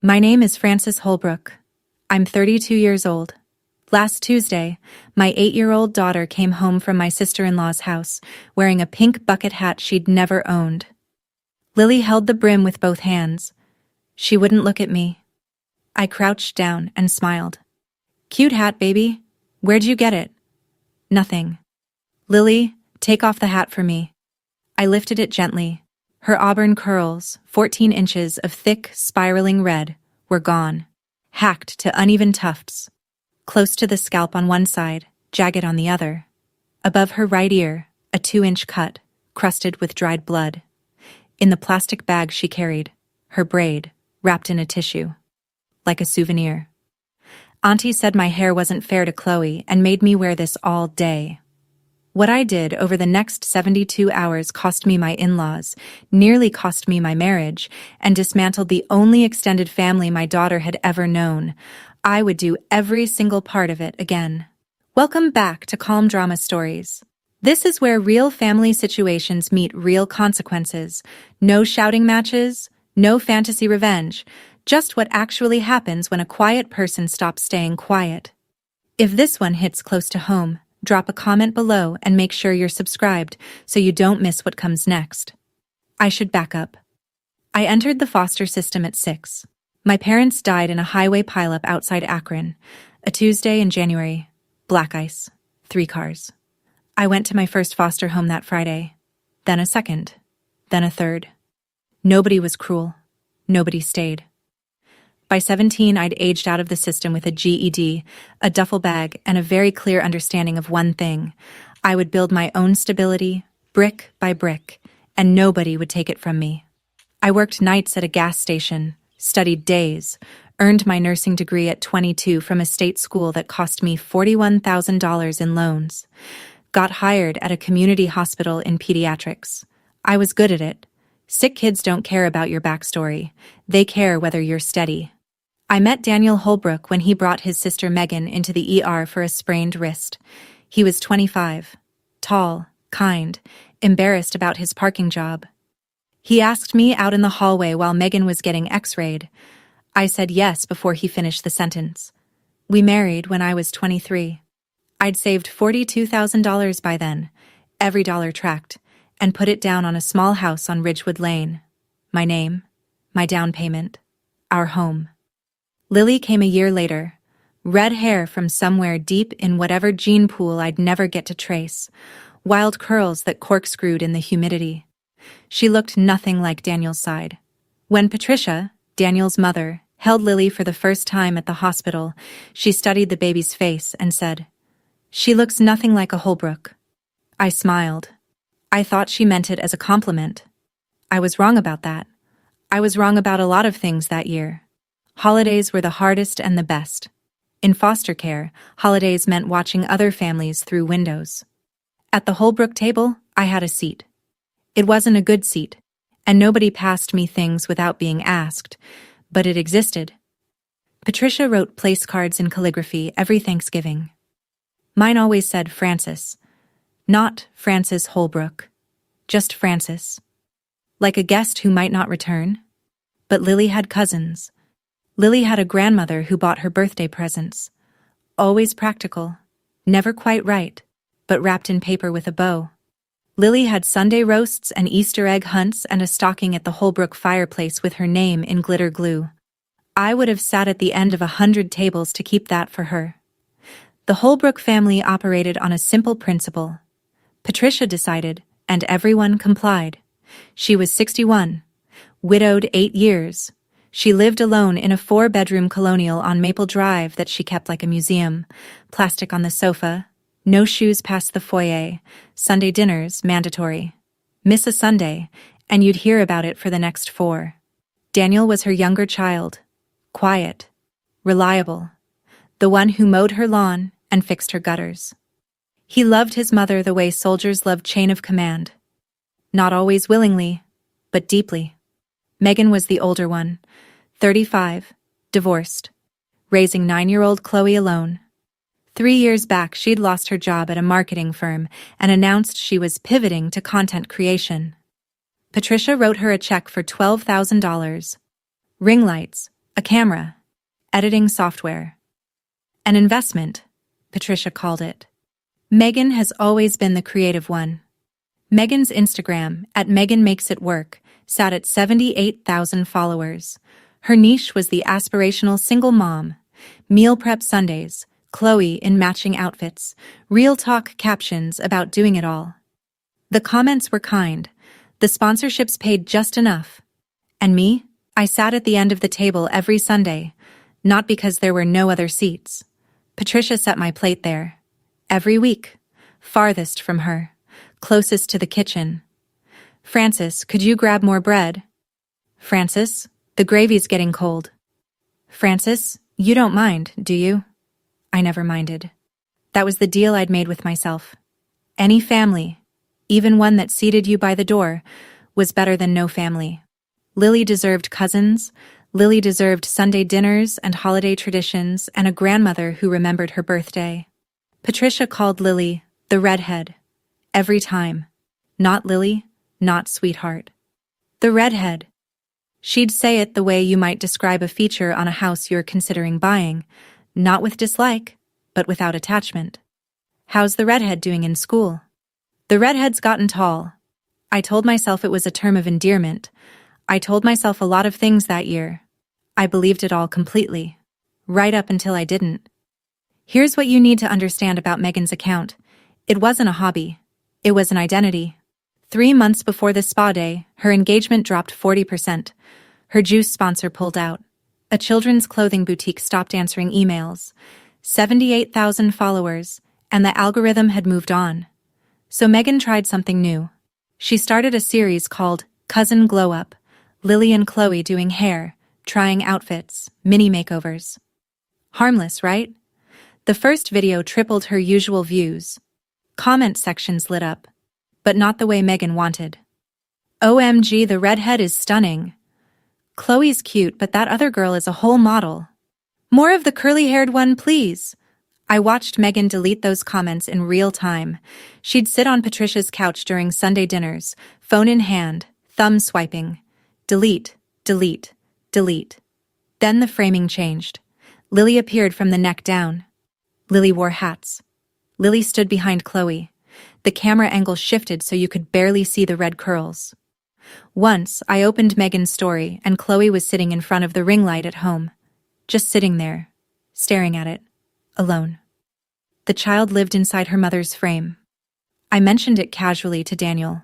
My name is Frances Holbrook. I'm 32 years old. Last Tuesday, my 8-year-old daughter came home from my sister-in-law's house, wearing a pink bucket hat she'd never owned. Lily held the brim with both hands. She wouldn't look at me. I crouched down and smiled. "Cute hat, baby. Where'd you get it?" "Nothing." "Lily, take off the hat for me." I lifted it gently. Her auburn curls, 14 inches of thick, spiraling red, were gone, hacked to uneven tufts. Close to the scalp on one side, jagged on the other. Above her right ear, a 2-inch cut, crusted with dried blood. In the plastic bag she carried, her braid, wrapped in a tissue. Like a souvenir. Auntie said my hair wasn't fair to Chloe and made me wear this all day. What I did over the next 72 hours cost me my in-laws, nearly cost me my marriage, and dismantled the only extended family my daughter had ever known. I would do every single part of it again. Welcome back to Calm Drama Stories. This is where real family situations meet real consequences. No shouting matches, no fantasy revenge, just what actually happens when a quiet person stops staying quiet. If this one hits close to home, drop a comment below and make sure you're subscribed so you don't miss what comes next. I should back up. I entered the foster system at 6. My parents died in a highway pileup outside Akron. A Tuesday in January. Black ice. 3 cars. I went to my first foster home that Friday. Then a second. Then a third. Nobody was cruel. Nobody stayed. By 17, I'd aged out of the system with a GED, a duffel bag, and a very clear understanding of one thing. I would build my own stability, brick by brick, and nobody would take it from me. I worked nights at a gas station, studied days, earned my nursing degree at 22 from a state school that cost me $41,000 in loans. Got hired at a community hospital in pediatrics. I was good at it. Sick kids don't care about your backstory. They care whether you're steady. I met Daniel Holbrook when he brought his sister Megan into the ER for a sprained wrist. He was 25, tall, kind, embarrassed about his parking job. He asked me out in the hallway while Megan was getting x-rayed. I said yes before he finished the sentence. We married when I was 23. I'd saved $42,000 by then, every dollar tracked, and put it down on a small house on Ridgewood Lane. My name, my down payment, our home. Lily came a year later, red hair from somewhere deep in whatever gene pool I'd never get to trace, wild curls that corkscrewed in the humidity. She looked nothing like Daniel's side. When Patricia, Daniel's mother, held Lily for the first time at the hospital, she studied the baby's face and said, "She looks nothing like a Holbrook." I smiled. I thought she meant it as a compliment. I was wrong about that. I was wrong about a lot of things that year. Holidays were the hardest and the best. In foster care, holidays meant watching other families through windows. At the Holbrook table, I had a seat. It wasn't a good seat, and nobody passed me things without being asked, but it existed. Patricia wrote place cards in calligraphy every Thanksgiving. Mine always said Frances, not Frances Holbrook, just Frances. Like a guest who might not return. But Lily had cousins. Lily had a grandmother who bought her birthday presents. Always practical, never quite right, but wrapped in paper with a bow. Lily had Sunday roasts and Easter egg hunts and a stocking at the Holbrook fireplace with her name in glitter glue. I would have sat at the end of 100 tables to keep that for her. The Holbrook family operated on a simple principle. Patricia decided, and everyone complied. She was 61, widowed 8 years. She lived alone in a 4-bedroom colonial on Maple Drive that she kept like a museum. Plastic on the sofa, no shoes past the foyer, Sunday dinners mandatory. Miss a Sunday, and you'd hear about it for the next 4. Daniel was her younger child. Quiet, reliable, the one who mowed her lawn and fixed her gutters. He loved his mother the way soldiers love chain of command. Not always willingly, but deeply. Megan was the older one, 35, divorced, raising 9-year-old Chloe alone. 3 years back, she'd lost her job at a marketing firm and announced she was pivoting to content creation. Patricia wrote her a check for $12,000. Ring lights, A camera. Editing software. An investment, Patricia called it. Megan has always been the creative one. Megan's Instagram, @MeganMakesItWork, sat at 78,000 followers. Her niche was the aspirational single mom. Meal prep Sundays, Chloe in matching outfits, real talk captions about doing it all. The comments were kind. The sponsorships paid just enough. And me? I sat at the end of the table every Sunday, not because there were no other seats. Patricia set my plate there. Every week. Farthest from her. Closest to the kitchen. Francis, could you grab more bread? Francis, the gravy's getting cold. Francis, you don't mind, do you? I never minded. That was the deal I'd made with myself. Any family, even one that seated you by the door, was better than no family. Lily deserved cousins. Lily deserved Sunday dinners and holiday traditions and a grandmother who remembered her birthday. Patricia called Lily the redhead. Every time. Not Lily, not sweetheart. The redhead. She'd say it the way you might describe a feature on a house you're considering buying, not with dislike, but without attachment. How's the redhead doing in school? The redhead's gotten tall. I told myself it was a term of endearment. I told myself a lot of things that year. I believed it all completely. Right up until I didn't. Here's what you need to understand about Megan's account. It wasn't a hobby. It was an identity. 3 months before the spa day, her engagement dropped 40%. Her juice sponsor pulled out. A children's clothing boutique stopped answering emails. 78,000 followers, and the algorithm had moved on. So Megan tried something new. She started a series called Cousin Glow Up, Lily and Chloe doing hair, trying outfits, mini makeovers. Harmless, right? The first video tripled her usual views. Comment sections lit up, but not the way Megan wanted. OMG, the redhead is stunning. Chloe's cute, but that other girl is a whole model. More of the curly-haired one, please. I watched Megan delete those comments in real time. She'd sit on Patricia's couch during Sunday dinners, phone in hand, thumb swiping. Delete, delete, delete. Then the framing changed. Lily appeared from the neck down. Lily wore hats. Lily stood behind Chloe. The camera angle shifted so you could barely see the red curls. Once, I opened Megan's story and Chloe was sitting in front of the ring light at home. Just sitting there, staring at it, alone. The child lived inside her mother's frame. I mentioned it casually to Daniel.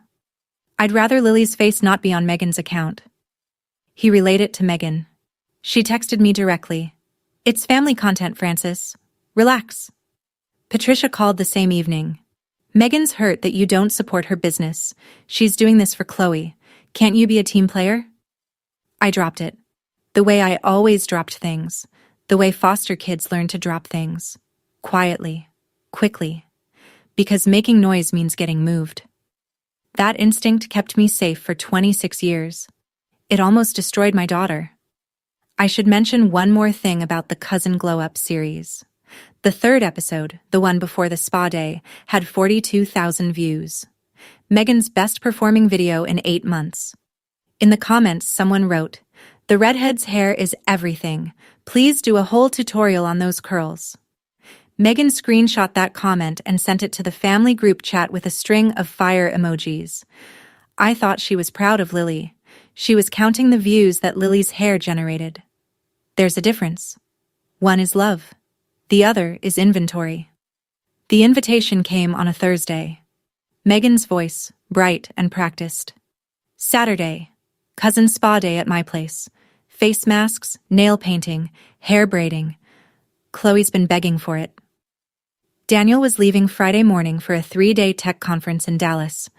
I'd rather Lily's face not be on Megan's account. He relayed it to Megan. She texted me directly. It's family content, Francis. Relax. Patricia called the same evening. Megan's hurt that you don't support her business. She's doing this for Chloe. Can't you be a team player? I dropped it. The way I always dropped things. The way foster kids learn to drop things. Quietly. Quickly. Because making noise means getting moved. That instinct kept me safe for 26 years. It almost destroyed my daughter. I should mention one more thing about the Cousin Glow Up series. The third episode, the one before the spa day, had 42,000 views. Megan's best performing video in 8 months. In the comments, someone wrote, "The redhead's hair is everything. Please do a whole tutorial on those curls." Megan screenshot that comment and sent it to the family group chat with a string of fire emojis. I thought she was proud of Lily. She was counting the views that Lily's hair generated. There's a difference. One is love. The other is inventory. The invitation came on a Thursday. Megan's voice, bright and practiced. Saturday, cousin spa day at my place. Face masks, nail painting, hair braiding. Chloe's been begging for it. Daniel was leaving Friday morning for a 3-day tech conference in Dallas.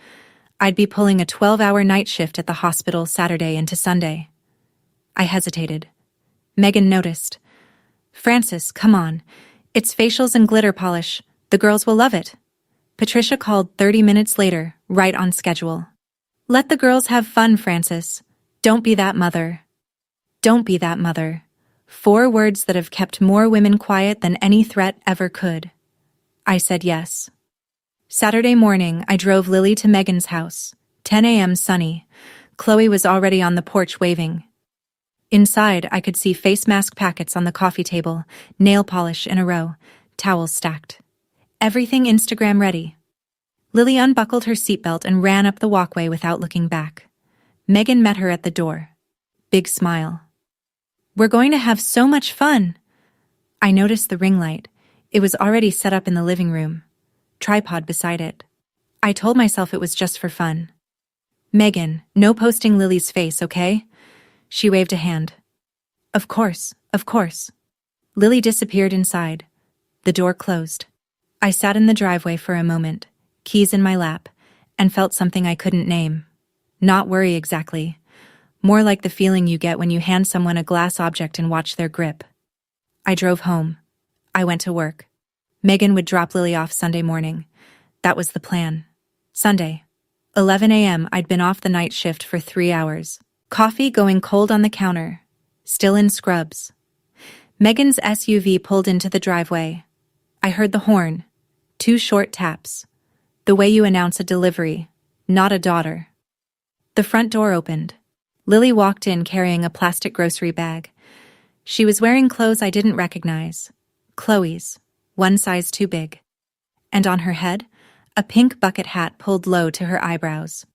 I'd be pulling a 12-hour night shift at the hospital Saturday into Sunday. I hesitated. Megan noticed. "Francis, come on. It's facials and glitter polish. The girls will love it." Patricia called 30 minutes later, right on schedule. "Let the girls have fun, Francis. Don't be that mother." Don't be that mother. 4 words that have kept more women quiet than any threat ever could. I said yes. Saturday morning, I drove Lily to Megan's house. 10 a.m. sunny. Chloe was already on the porch waving. Inside, I could see face mask packets on the coffee table, nail polish in a row, towels stacked. Everything Instagram ready. Lily unbuckled her seatbelt and ran up the walkway without looking back. Megan met her at the door. Big smile. "We're going to have so much fun." I noticed the ring light. It was already set up in the living room. Tripod beside it. I told myself it was just for fun. "Megan, no posting Lily's face, okay?" She waved a hand. Of course, of course." Lily disappeared inside. The door closed. I sat in the driveway for a moment, keys in my lap, and felt something I couldn't name. Not worry exactly. More like the feeling you get when you hand someone a glass object and watch their grip. I drove home. I went to work. Megan would drop Lily off Sunday morning. That was the plan. Sunday, 11 a.m. I'd been off the night shift for 3 hours. Coffee going cold on the counter. Still in scrubs. Megan's SUV pulled into the driveway. I heard the horn. 2 short taps. The way you announce a delivery, not a daughter. The front door opened. Lily walked in carrying a plastic grocery bag. She was wearing clothes I didn't recognize. Chloe's, one size too big. And on her head, a pink bucket hat pulled low to her eyebrows.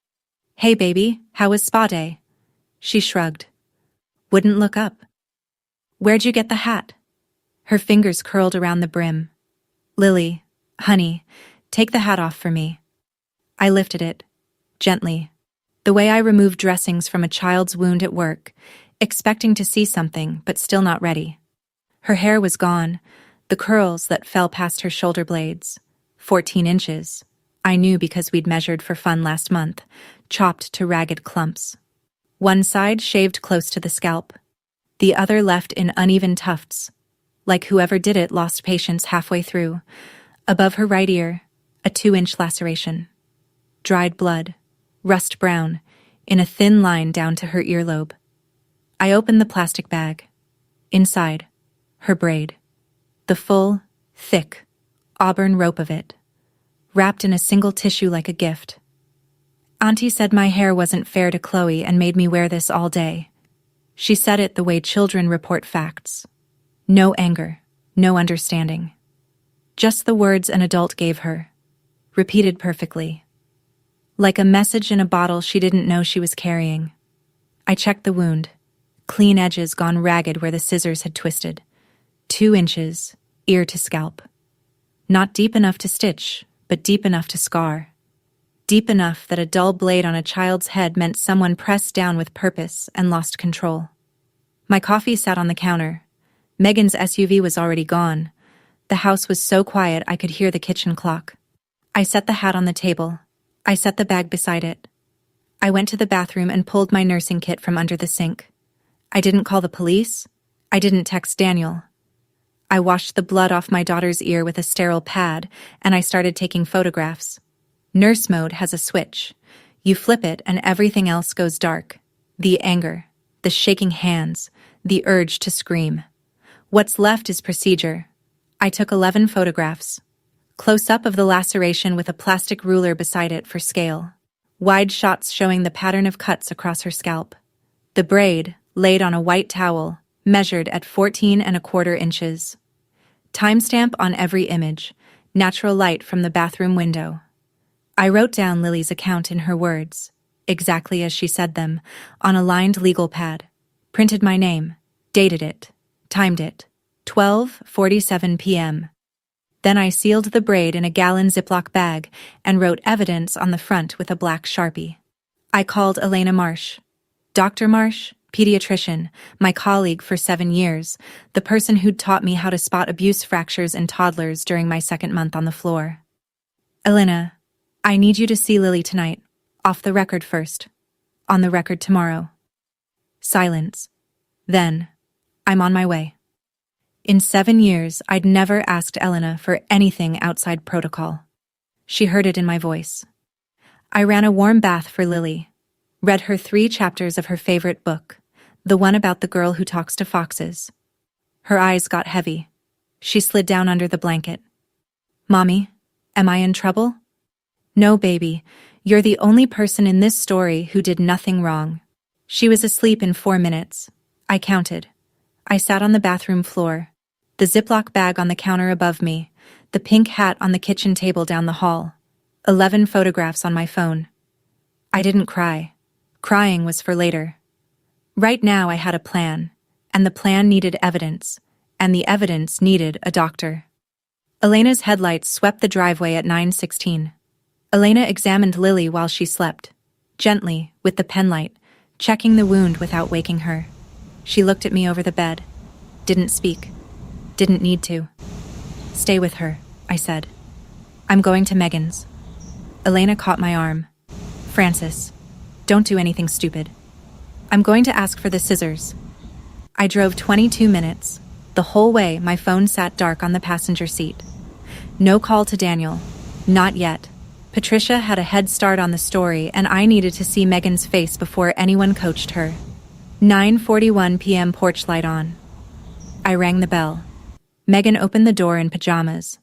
"Hey baby, how was spa day?" She shrugged. Wouldn't look up. "Where'd you get the hat?" Her fingers curled around the brim. "Lily, honey, take the hat off for me." I lifted it, gently. The way I removed dressings from a child's wound at work, expecting to see something, but still not ready. Her hair was gone, the curls that fell past her shoulder blades. 14 inches. I knew because we'd measured for fun last month, chopped to ragged clumps. One side shaved close to the scalp. The other left in uneven tufts. Like whoever did it lost patience halfway through. Above her right ear, a 2-inch laceration. Dried blood, rust brown, in a thin line down to her earlobe. I opened the plastic bag. Inside, her braid. The full, thick, auburn rope of it. Wrapped in a single tissue like a gift. Auntie said my hair wasn't fair to Chloe and made me wear this all day. She said it the way children report facts. No anger, no understanding. Just the words an adult gave her. Repeated perfectly. Like a message in a bottle she didn't know she was carrying. I checked the wound. Clean edges gone ragged where the scissors had twisted. 2 inches, ear to scalp. Not deep enough to stitch, but deep enough to scar. Deep enough that a dull blade on a child's head meant someone pressed down with purpose and lost control. My coffee sat on the counter. Megan's SUV was already gone. The house was so quiet I could hear the kitchen clock. I set the hat on the table. I set the bag beside it. I went to the bathroom and pulled my nursing kit from under the sink. I didn't call the police. I didn't text Daniel. I washed the blood off my daughter's ear with a sterile pad, and I started taking photographs. Nurse mode has a switch. You flip it and everything else goes dark. The anger, the shaking hands, the urge to scream. What's left is procedure. I took 11 photographs. Close-up of the laceration with a plastic ruler beside it for scale. Wide shots showing the pattern of cuts across her scalp. The braid, laid on a white towel, measured at 14¼ inches. Timestamp on every image, natural light from the bathroom window. I wrote down Lily's account in her words, exactly as she said them, on a lined legal pad. Printed my name, dated it, timed it, 12:47 p.m. Then I sealed the braid in a gallon Ziploc bag and wrote evidence on the front with a black Sharpie. I called Elena Marsh. Dr. Marsh, pediatrician, my colleague for 7 years, the person who'd taught me how to spot abuse fractures in toddlers during my 2nd month on the floor. "Elena, I need you to see Lily tonight. Off the record first. On the record tomorrow." Silence. Then, "I'm on my way." In 7 years, I'd never asked Elena for anything outside protocol. She heard it in my voice. I ran a warm bath for Lily. Read her 3 chapters of her favorite book, the one about the girl who talks to foxes. Her eyes got heavy. She slid down under the blanket. "Mommy, am I in trouble?" "No, baby. You're the only person in this story who did nothing wrong." She was asleep in 4 minutes. I counted. I sat on the bathroom floor, the Ziploc bag on the counter above me, the pink hat on the kitchen table down the hall, 11 photographs on my phone. I didn't cry. Crying was for later. Right now I had a plan, and the plan needed evidence, and the evidence needed a doctor. Elena's headlights swept the driveway at 9:16. Elena examined Lily while she slept, gently, with the penlight, checking the wound without waking her. She looked at me over the bed. Didn't speak. Didn't need to. Stay with her, I said. I'm going to Megan's. Elena caught my arm. Francis, don't do anything stupid. I'm going to ask for the scissors. I drove 22 minutes. The whole way, my phone sat dark on the passenger seat. No call to Daniel. Not yet. Patricia had a head start on the story, and I needed to see Megan's face before anyone coached her. 9:41 p.m. porch light on. I rang the bell. Megan opened the door in pajamas.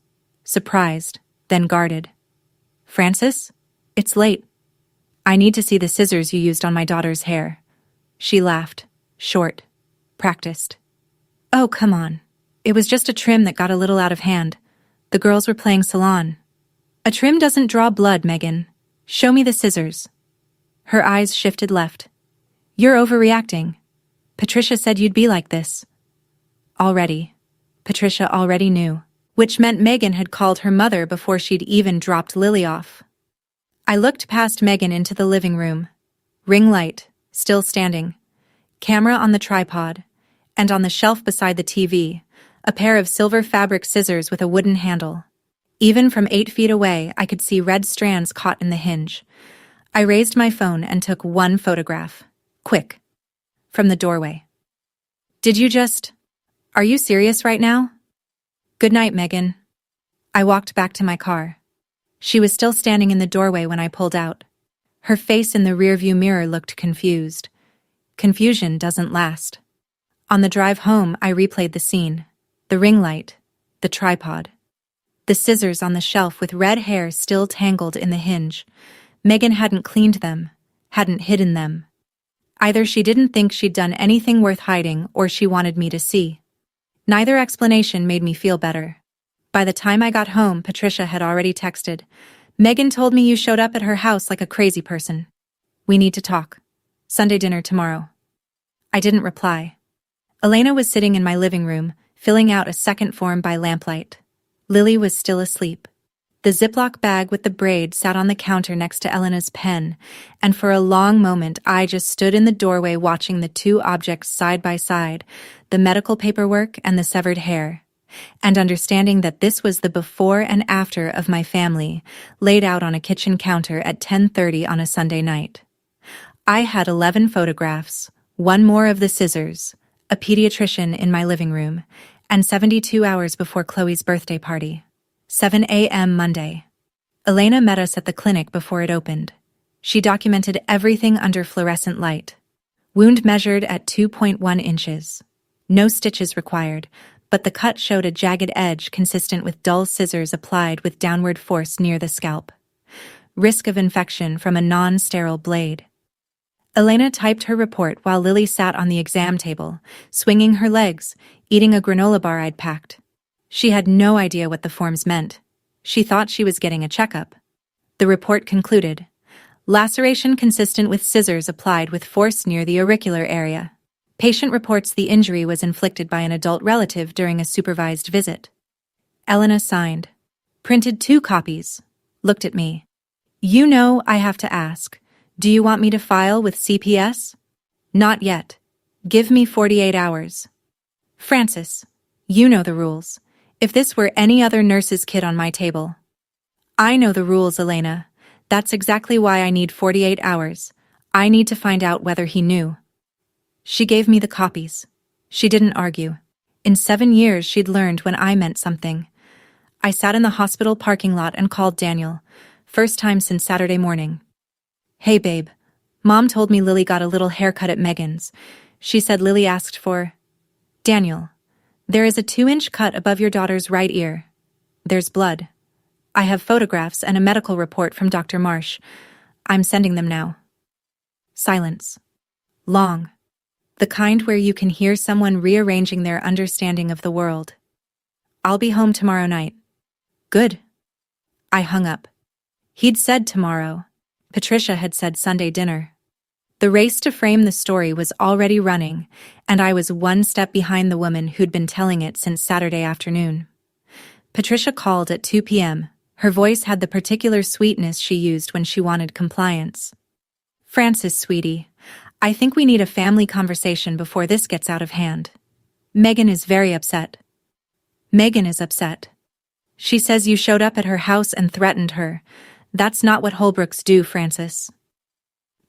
Surprised, then guarded. Francis? It's late. I need to see the scissors you used on my daughter's hair. She laughed. Short. Practiced. Oh, come on. It was just a trim that got a little out of hand. The girls were playing salon. A trim doesn't draw blood, Megan. Show me the scissors. Her eyes shifted left. You're overreacting. Patricia said you'd be like this. Already. Patricia already knew, which meant Megan had called her mother before she'd even dropped Lily off. I looked past Megan into the living room. Ring light, still standing. Camera on the tripod, and on the shelf beside the TV, a pair of silver fabric scissors with a wooden handle. Even from 8 feet away, I could see red strands caught in the hinge. I raised my phone and took one photograph. Quick. From the doorway. Are you serious right now? Good night, Megan. I walked back to my car. She was still standing in the doorway when I pulled out. Her face in the rearview mirror looked confused. Confusion doesn't last. On the drive home, I replayed the scene. The ring light. The tripod. The scissors on the shelf with red hair still tangled in the hinge. Megan hadn't cleaned them, hadn't hidden them. Either she didn't think she'd done anything worth hiding or she wanted me to see. Neither explanation made me feel better. By the time I got home, Patricia had already texted. Megan told me you showed up at her house like a crazy person. We need to talk. Sunday dinner tomorrow. I didn't reply. Elena was sitting in my living room, filling out a second form by lamplight. Lily was still asleep. The Ziploc bag with the braid sat on the counter next to Elena's pen, and for a long moment I just stood in the doorway watching the two objects side by side, the medical paperwork and the severed hair, and understanding that this was the before and after of my family, laid out on a kitchen counter at 10:30 on a Sunday night. I had 11 photographs, one more of the scissors, a pediatrician in my living room, and 72 hours before Chloe's birthday party. 7 a.m. Monday. Elena met us at the clinic before it opened. She documented everything under fluorescent light. Wound measured at 2.1 inches. No stitches required, but the cut showed a jagged edge consistent with dull scissors applied with downward force near the scalp. Risk of infection from a non-sterile blade. Elena typed her report while Lily sat on the exam table, swinging her legs, eating a granola bar I'd packed. She had no idea what the forms meant. She thought she was getting a checkup. The report concluded. Laceration consistent with scissors applied with force near the auricular area. Patient reports the injury was inflicted by an adult relative during a supervised visit. Elena signed. Printed 2 copies. Looked at me. You know I have to ask. Do you want me to file with CPS? Not yet. Give me 48 hours. Francis, you know the rules. If this were any other nurse's kid on my table. I know the rules, Elena. That's exactly why I need 48 hours. I need to find out whether he knew. She gave me the copies. She didn't argue. In 7 years, she'd learned when I meant something. I sat in the hospital parking lot and called Daniel. First time since Saturday morning. Hey, babe. Mom told me Lily got a little haircut at Megan's. She said Lily asked for... Daniel. There is a 2-inch cut above your daughter's right ear. There's blood. I have photographs and a medical report from Dr. Marsh. I'm sending them now. Silence. Long. The kind where you can hear someone rearranging their understanding of the world. I'll be home tomorrow night. Good. I hung up. He'd said tomorrow. Patricia had said Sunday dinner. The race to frame the story was already running, and I was one step behind the woman who'd been telling it since Saturday afternoon. Patricia called at 2 p.m. Her voice had the particular sweetness she used when she wanted compliance. Frances, sweetie, I think we need a family conversation before this gets out of hand. Megan is very upset. Megan is upset. She says you showed up at her house and threatened her. That's not what Holbrooks do, Frances.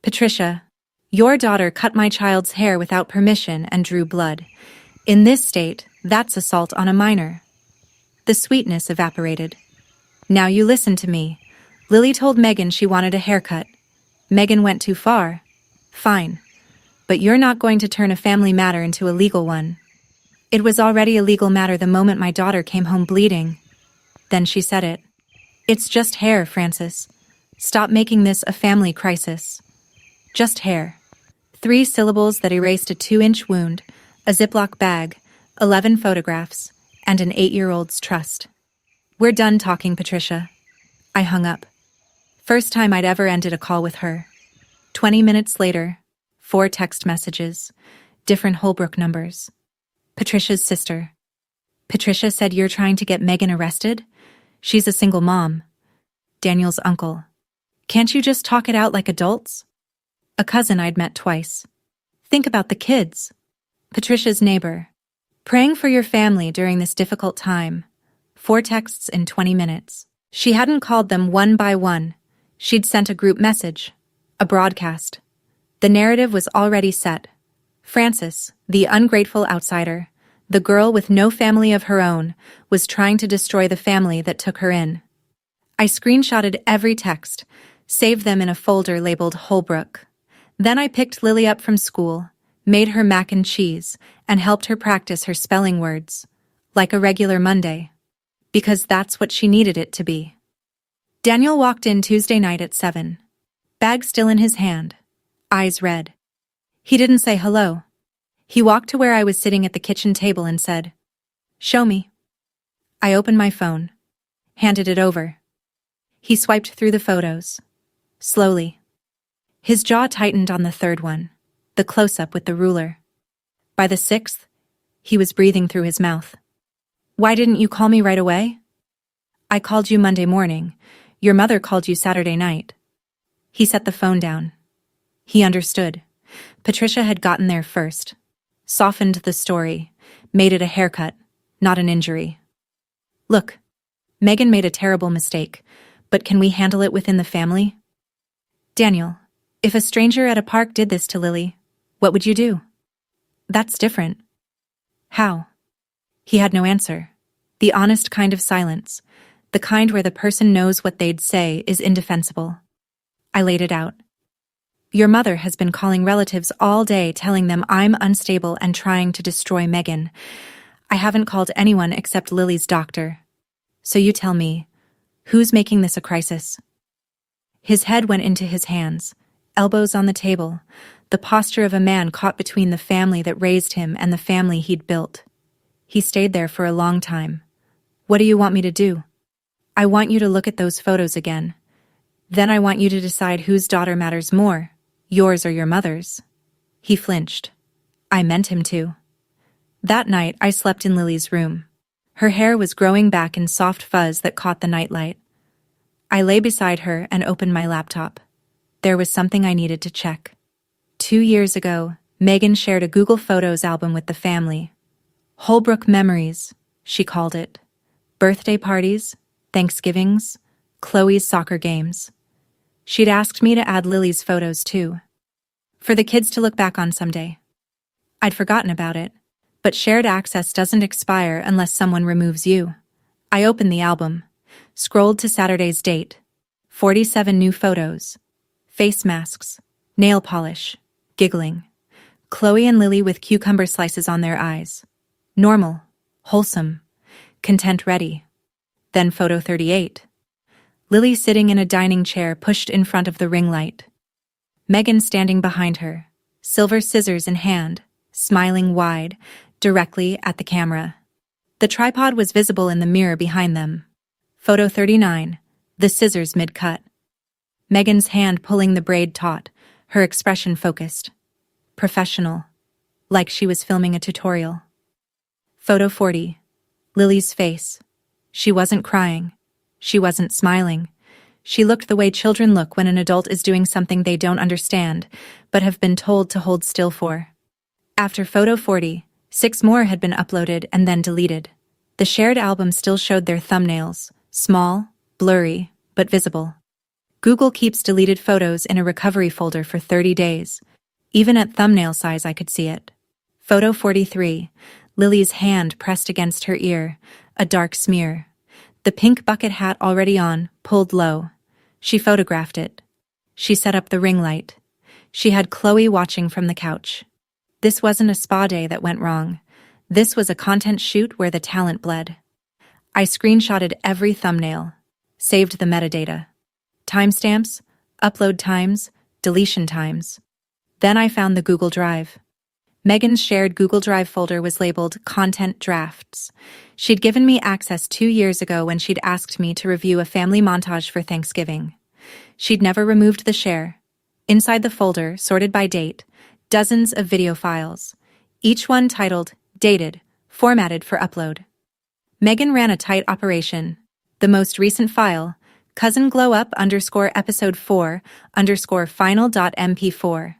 Patricia, your daughter cut my child's hair without permission and drew blood. In this state, that's assault on a minor. The sweetness evaporated. Now you listen to me. Lily told Megan she wanted a haircut. Megan went too far. Fine. But you're not going to turn a family matter into a legal one. It was already a legal matter the moment my daughter came home bleeding. Then she said it. It's just hair, Frances. Stop making this a family crisis. Just hair. 3 syllables that erased a 2-inch wound, a Ziploc bag, 11 photographs, and an 8-year-old's trust. We're done talking, Patricia. I hung up. First time I'd ever ended a call with her. 20 minutes later, 4 text messages, different Holbrook numbers. Patricia's sister. Patricia said you're trying to get Megan arrested? She's a single mom. Daniel's uncle. Can't you just talk it out like adults? A cousin I'd met twice. Think about the kids. Patricia's neighbor. Praying for your family during this difficult time. 4 texts in 20 minutes. She hadn't called them one by one. She'd sent a group message. A broadcast. The narrative was already set. Frances, the ungrateful outsider, the girl with no family of her own, was trying to destroy the family that took her in. I screenshotted every text, saved them in a folder labeled Holbrook. Then I picked Lily up from school, made her mac and cheese, and helped her practice her spelling words. Like a regular Monday. Because that's what she needed it to be. Daniel walked in Tuesday night at 7. Bag still in his hand. Eyes red. He didn't say hello. He walked to where I was sitting at the kitchen table and said, "Show me." I opened my phone. Handed it over. He swiped through the photos. Slowly. His jaw tightened on the 3rd one, the close-up with the ruler. By the 6th, he was breathing through his mouth. "Why didn't you call me right away?" "I called you Monday morning. Your mother called you Saturday night." He set the phone down. He understood. Patricia had gotten there first. Softened the story. Made it a haircut, not an injury. "Look, Megan made a terrible mistake, but can we handle it within the family?" "Daniel, if a stranger at a park did this to Lily, what would you do?" "That's different." "How?" He had no answer. The honest kind of silence. The kind where the person knows what they'd say is indefensible. I laid it out. "Your mother has been calling relatives all day telling them I'm unstable and trying to destroy Megan. I haven't called anyone except Lily's doctor. So you tell me, who's making this a crisis?" His head went into his hands, elbows on the table, the posture of a man caught between the family that raised him and the family he'd built. He stayed there for a long time. "What do you want me to do?" "I want you to look at those photos again. Then I want you to decide whose daughter matters more, yours or your mother's." He flinched. I meant him to. That night I slept in Lily's room. Her hair was growing back in soft fuzz that caught the nightlight. I lay beside her and opened my laptop. There was something I needed to check. 2 years ago, Megan shared a Google Photos album with the family. Holbrook Memories, she called it. Birthday parties, Thanksgivings, Chloe's soccer games. She'd asked me to add Lily's photos too. For the kids to look back on someday. I'd forgotten about it, but shared access doesn't expire unless someone removes you. I opened the album, scrolled to Saturday's date. 47 new photos. Face masks, nail polish, giggling. Chloe and Lily with cucumber slices on their eyes. Normal, wholesome, content ready. Then photo 38. Lily sitting in a dining chair pushed in front of the ring light. Megan standing behind her, silver scissors in hand, smiling wide, directly at the camera. The tripod was visible in the mirror behind them. Photo 39. The scissors mid-cut. Megan's hand pulling the braid taut, her expression focused. Professional. Like she was filming a tutorial. Photo 40. Lily's face. She wasn't crying. She wasn't smiling. She looked the way children look when an adult is doing something they don't understand, but have been told to hold still for. After photo 40, 6 more had been uploaded and then deleted. The shared album still showed their thumbnails, small, blurry, but visible. Google keeps deleted photos in a recovery folder for 30 days. Even at thumbnail size I could see it. Photo 43. Lily's hand pressed against her ear, a dark smear. The pink bucket hat already on, pulled low. She photographed it. She set up the ring light. She had Chloe watching from the couch. This wasn't a spa day that went wrong. This was a content shoot where the talent bled. I screenshotted every thumbnail, saved the metadata. Timestamps, upload times, deletion times. Then I found the Google Drive. Megan's shared Google Drive folder was labeled Content Drafts. She'd given me access 2 years ago when she'd asked me to review a family montage for Thanksgiving. She'd never removed the share. Inside the folder, sorted by date, dozens of video files, each one titled Dated, formatted for upload. Megan ran a tight operation. The most recent file, Cousin Glow Up _ episode 4 _ final.mp4.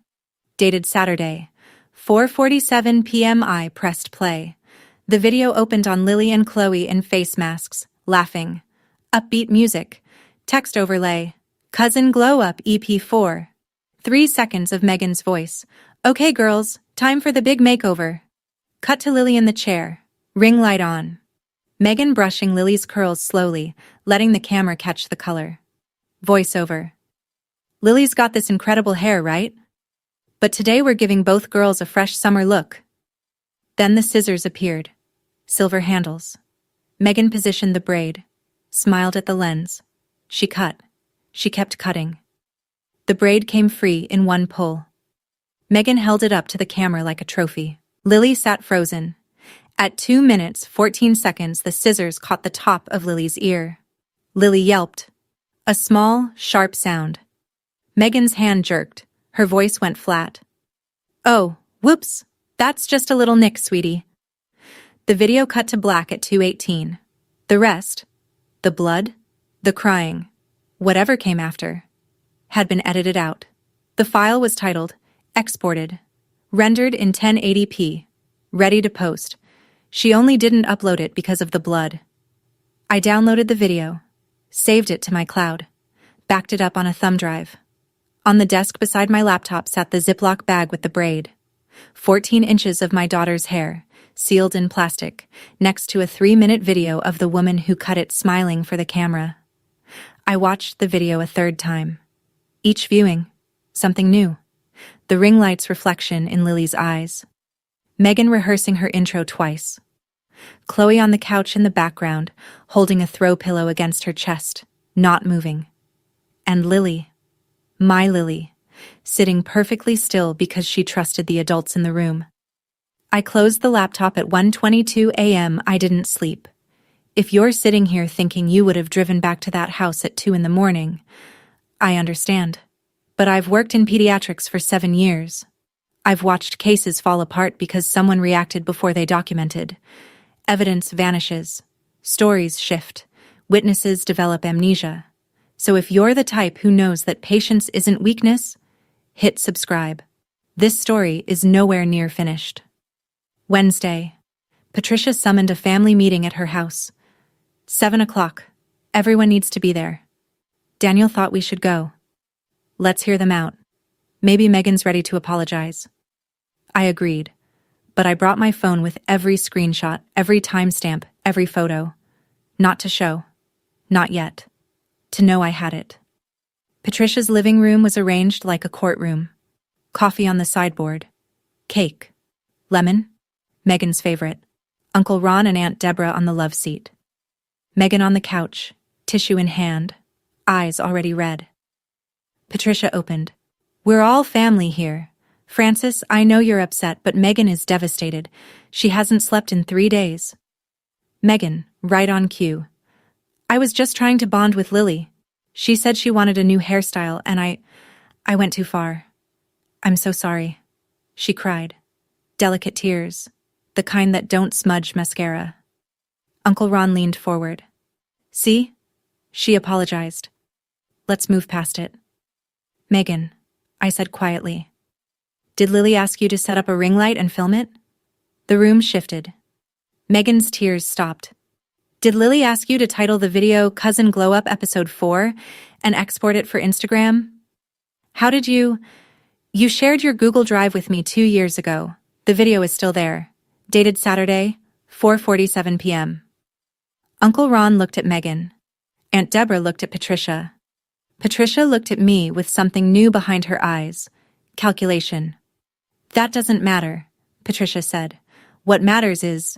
Dated Saturday, 4:47 p.m. I pressed play. The video opened on Lily and Chloe in face masks, laughing. Upbeat music. Text overlay. Cousin Glow Up EP4. 3 seconds of Megan's voice. Okay girls, time for the big makeover. Cut to Lily in the chair. Ring light on. Megan brushing Lily's curls slowly, letting the camera catch the color. Voiceover. Lily's got this incredible hair, right? But today we're giving both girls a fresh summer look. Then the scissors appeared. Silver handles. Megan positioned the braid. Smiled at the lens. She cut. She kept cutting. The braid came free in one pull. Megan held it up to the camera like a trophy. Lily sat frozen. At 2 minutes, 14 seconds, the scissors caught the top of Lily's ear. Lily yelped. A small, sharp sound. Megan's hand jerked. Her voice went flat. Oh, whoops, that's just a little nick, sweetie. The video cut to black at 2:18. The rest, the blood, the crying, whatever came after, had been edited out. The file was titled, Exported, rendered in 1080p, ready to post. She only didn't upload it because of the blood. I downloaded the video, saved it to my cloud, backed it up on a thumb drive. On the desk beside my laptop sat the Ziploc bag with the braid. 14 inches of my daughter's hair, sealed in plastic, next to a 3-minute video of the woman who cut it smiling for the camera. I watched the video a third time. Each viewing, something new. The ring light's reflection in Lily's eyes. Megan rehearsing her intro twice. Chloe on the couch in the background, holding a throw pillow against her chest, not moving. And Lily, my Lily, sitting perfectly still because she trusted the adults in the room. I closed the laptop at 1:22 a.m. I didn't sleep. If you're sitting here thinking you would have driven back to that house at 2 in the morning, I understand. But I've worked in pediatrics for 7 years. I've watched cases fall apart because someone reacted before they documented. Evidence vanishes. Stories shift. Witnesses develop amnesia. So if you're the type who knows that patience isn't weakness, hit subscribe. This story is nowhere near finished. Wednesday. Patricia summoned a family meeting at her house. 7 o'clock. Everyone needs to be there. Daniel thought we should go. Let's hear them out. Maybe Megan's ready to apologize. I agreed, but I brought my phone with every screenshot, every timestamp, every photo. Not to show. Not yet. To know I had it. Patricia's living room was arranged like a courtroom. Coffee on the sideboard. Cake. Lemon. Megan's favorite. Uncle Ron and Aunt Deborah on the love seat. Megan on the couch, tissue in hand, eyes already red. Patricia opened. We're all family here. Francis, I know you're upset, but Megan is devastated. She hasn't slept in 3 days. Megan, right on cue. I was just trying to bond with Lily. She said she wanted a new hairstyle, and I went too far. I'm so sorry. She cried. Delicate tears, the kind that don't smudge mascara. Uncle Ron leaned forward. See? She apologized. Let's move past it. Megan, I said quietly. Did Lily ask you to set up a ring light and film it? The room shifted. Megan's tears stopped. Did Lily ask you to title the video Cousin Glow Up Episode 4 and export it for Instagram? How did you... You shared your Google Drive with me 2 years ago. The video is still there. Dated Saturday, 4:47 p.m. Uncle Ron looked at Megan. Aunt Deborah looked at Patricia. Patricia looked at me with something new behind her eyes. Calculation. That doesn't matter, Patricia said. What matters is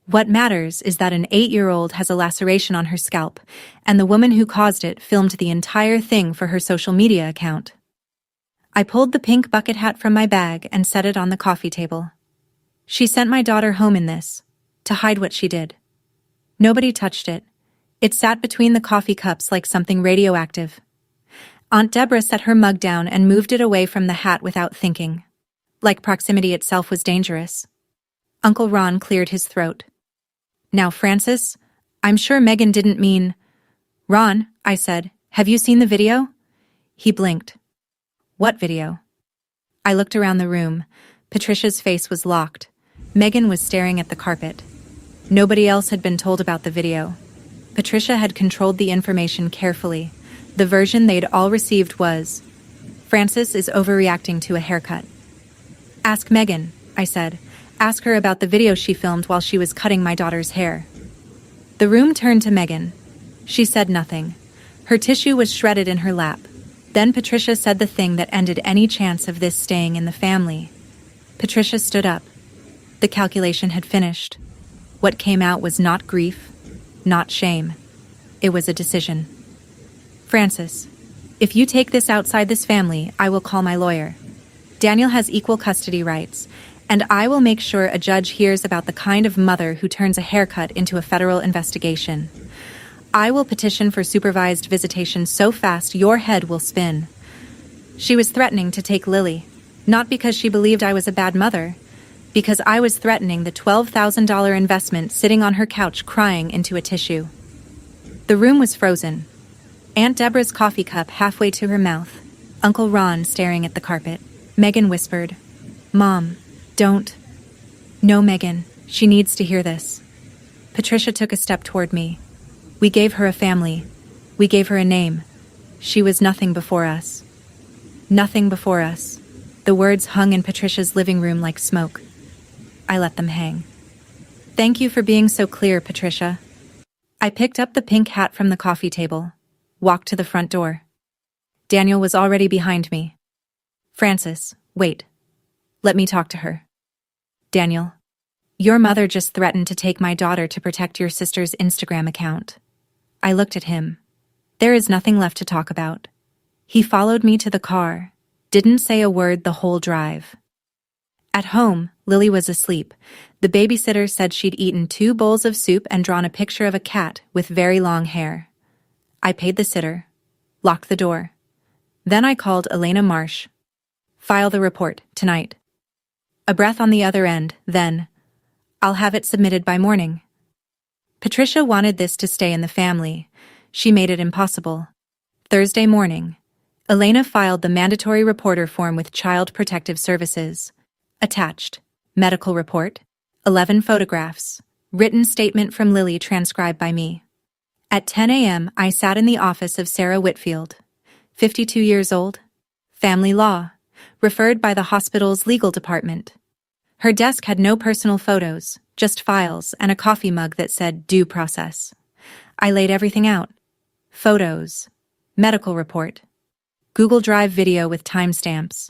that an 8-year-old has a laceration on her scalp, and the woman who caused it filmed the entire thing for her social media account. I pulled the pink bucket hat from my bag and set it on the coffee table. She sent my daughter home in this, to hide what she did. Nobody touched it. It sat between the coffee cups like something radioactive. Aunt Deborah set her mug down and moved it away from the hat without thinking. Like proximity itself was dangerous. Uncle Ron cleared his throat. Now, Francis, I'm sure Megan didn't mean... Ron, I said, have you seen the video? He blinked. What video? I looked around the room. Patricia's face was locked. Megan was staring at the carpet. Nobody else had been told about the video. Patricia had controlled the information carefully. The version they'd all received was, Francis is overreacting to a haircut. Ask Megan, I said. Ask her about the video she filmed while she was cutting my daughter's hair. The room turned to Megan. She said nothing. Her tissue was shredded in her lap. Then Patricia said the thing that ended any chance of this staying in the family. Patricia stood up. The calculation had finished. What came out was not grief, not shame. It was a decision. Francis, if you take this outside this family, I will call my lawyer. Daniel has equal custody rights, and I will make sure a judge hears about the kind of mother who turns a haircut into a federal investigation. I will petition for supervised visitation so fast your head will spin. She was threatening to take Lily, not because she believed I was a bad mother, because I was threatening the $12,000 investment sitting on her couch crying into a tissue. The room was frozen. Aunt Deborah's coffee cup halfway to her mouth, Uncle Ron staring at the carpet. Megan whispered, Mom, don't. No, Megan, she needs to hear this. Patricia took a step toward me. We gave her a family. We gave her a name. She was nothing before us. Nothing before us. The words hung in Patricia's living room like smoke. I let them hang. Thank you for being so clear, Patricia. I picked up the pink hat from the coffee table, walked to the front door. Daniel was already behind me. Francis, wait. Let me talk to her. Daniel, your mother just threatened to take my daughter to protect your sister's Instagram account. I looked at him. There is nothing left to talk about. He followed me to the car, didn't say a word the whole drive. At home, Lily was asleep. The babysitter said she'd eaten 2 bowls of soup and drawn a picture of a cat with very long hair. I paid the sitter, locked the door. Then I called Elena Marsh. File the report, tonight. A breath on the other end, then, I'll have it submitted by morning. Patricia wanted this to stay in the family. She made it impossible. Thursday morning, Elena filed the mandatory reporter form with Child Protective Services. Attached, medical report, 11 photographs, written statement from Lily transcribed by me. At 10 a.m., I sat in the office of Sarah Whitfield, 52 years old, family law, referred by the hospital's legal department. Her desk had no personal photos, just files and a coffee mug that said due process. I laid everything out. Photos, medical report, Google Drive video with timestamps,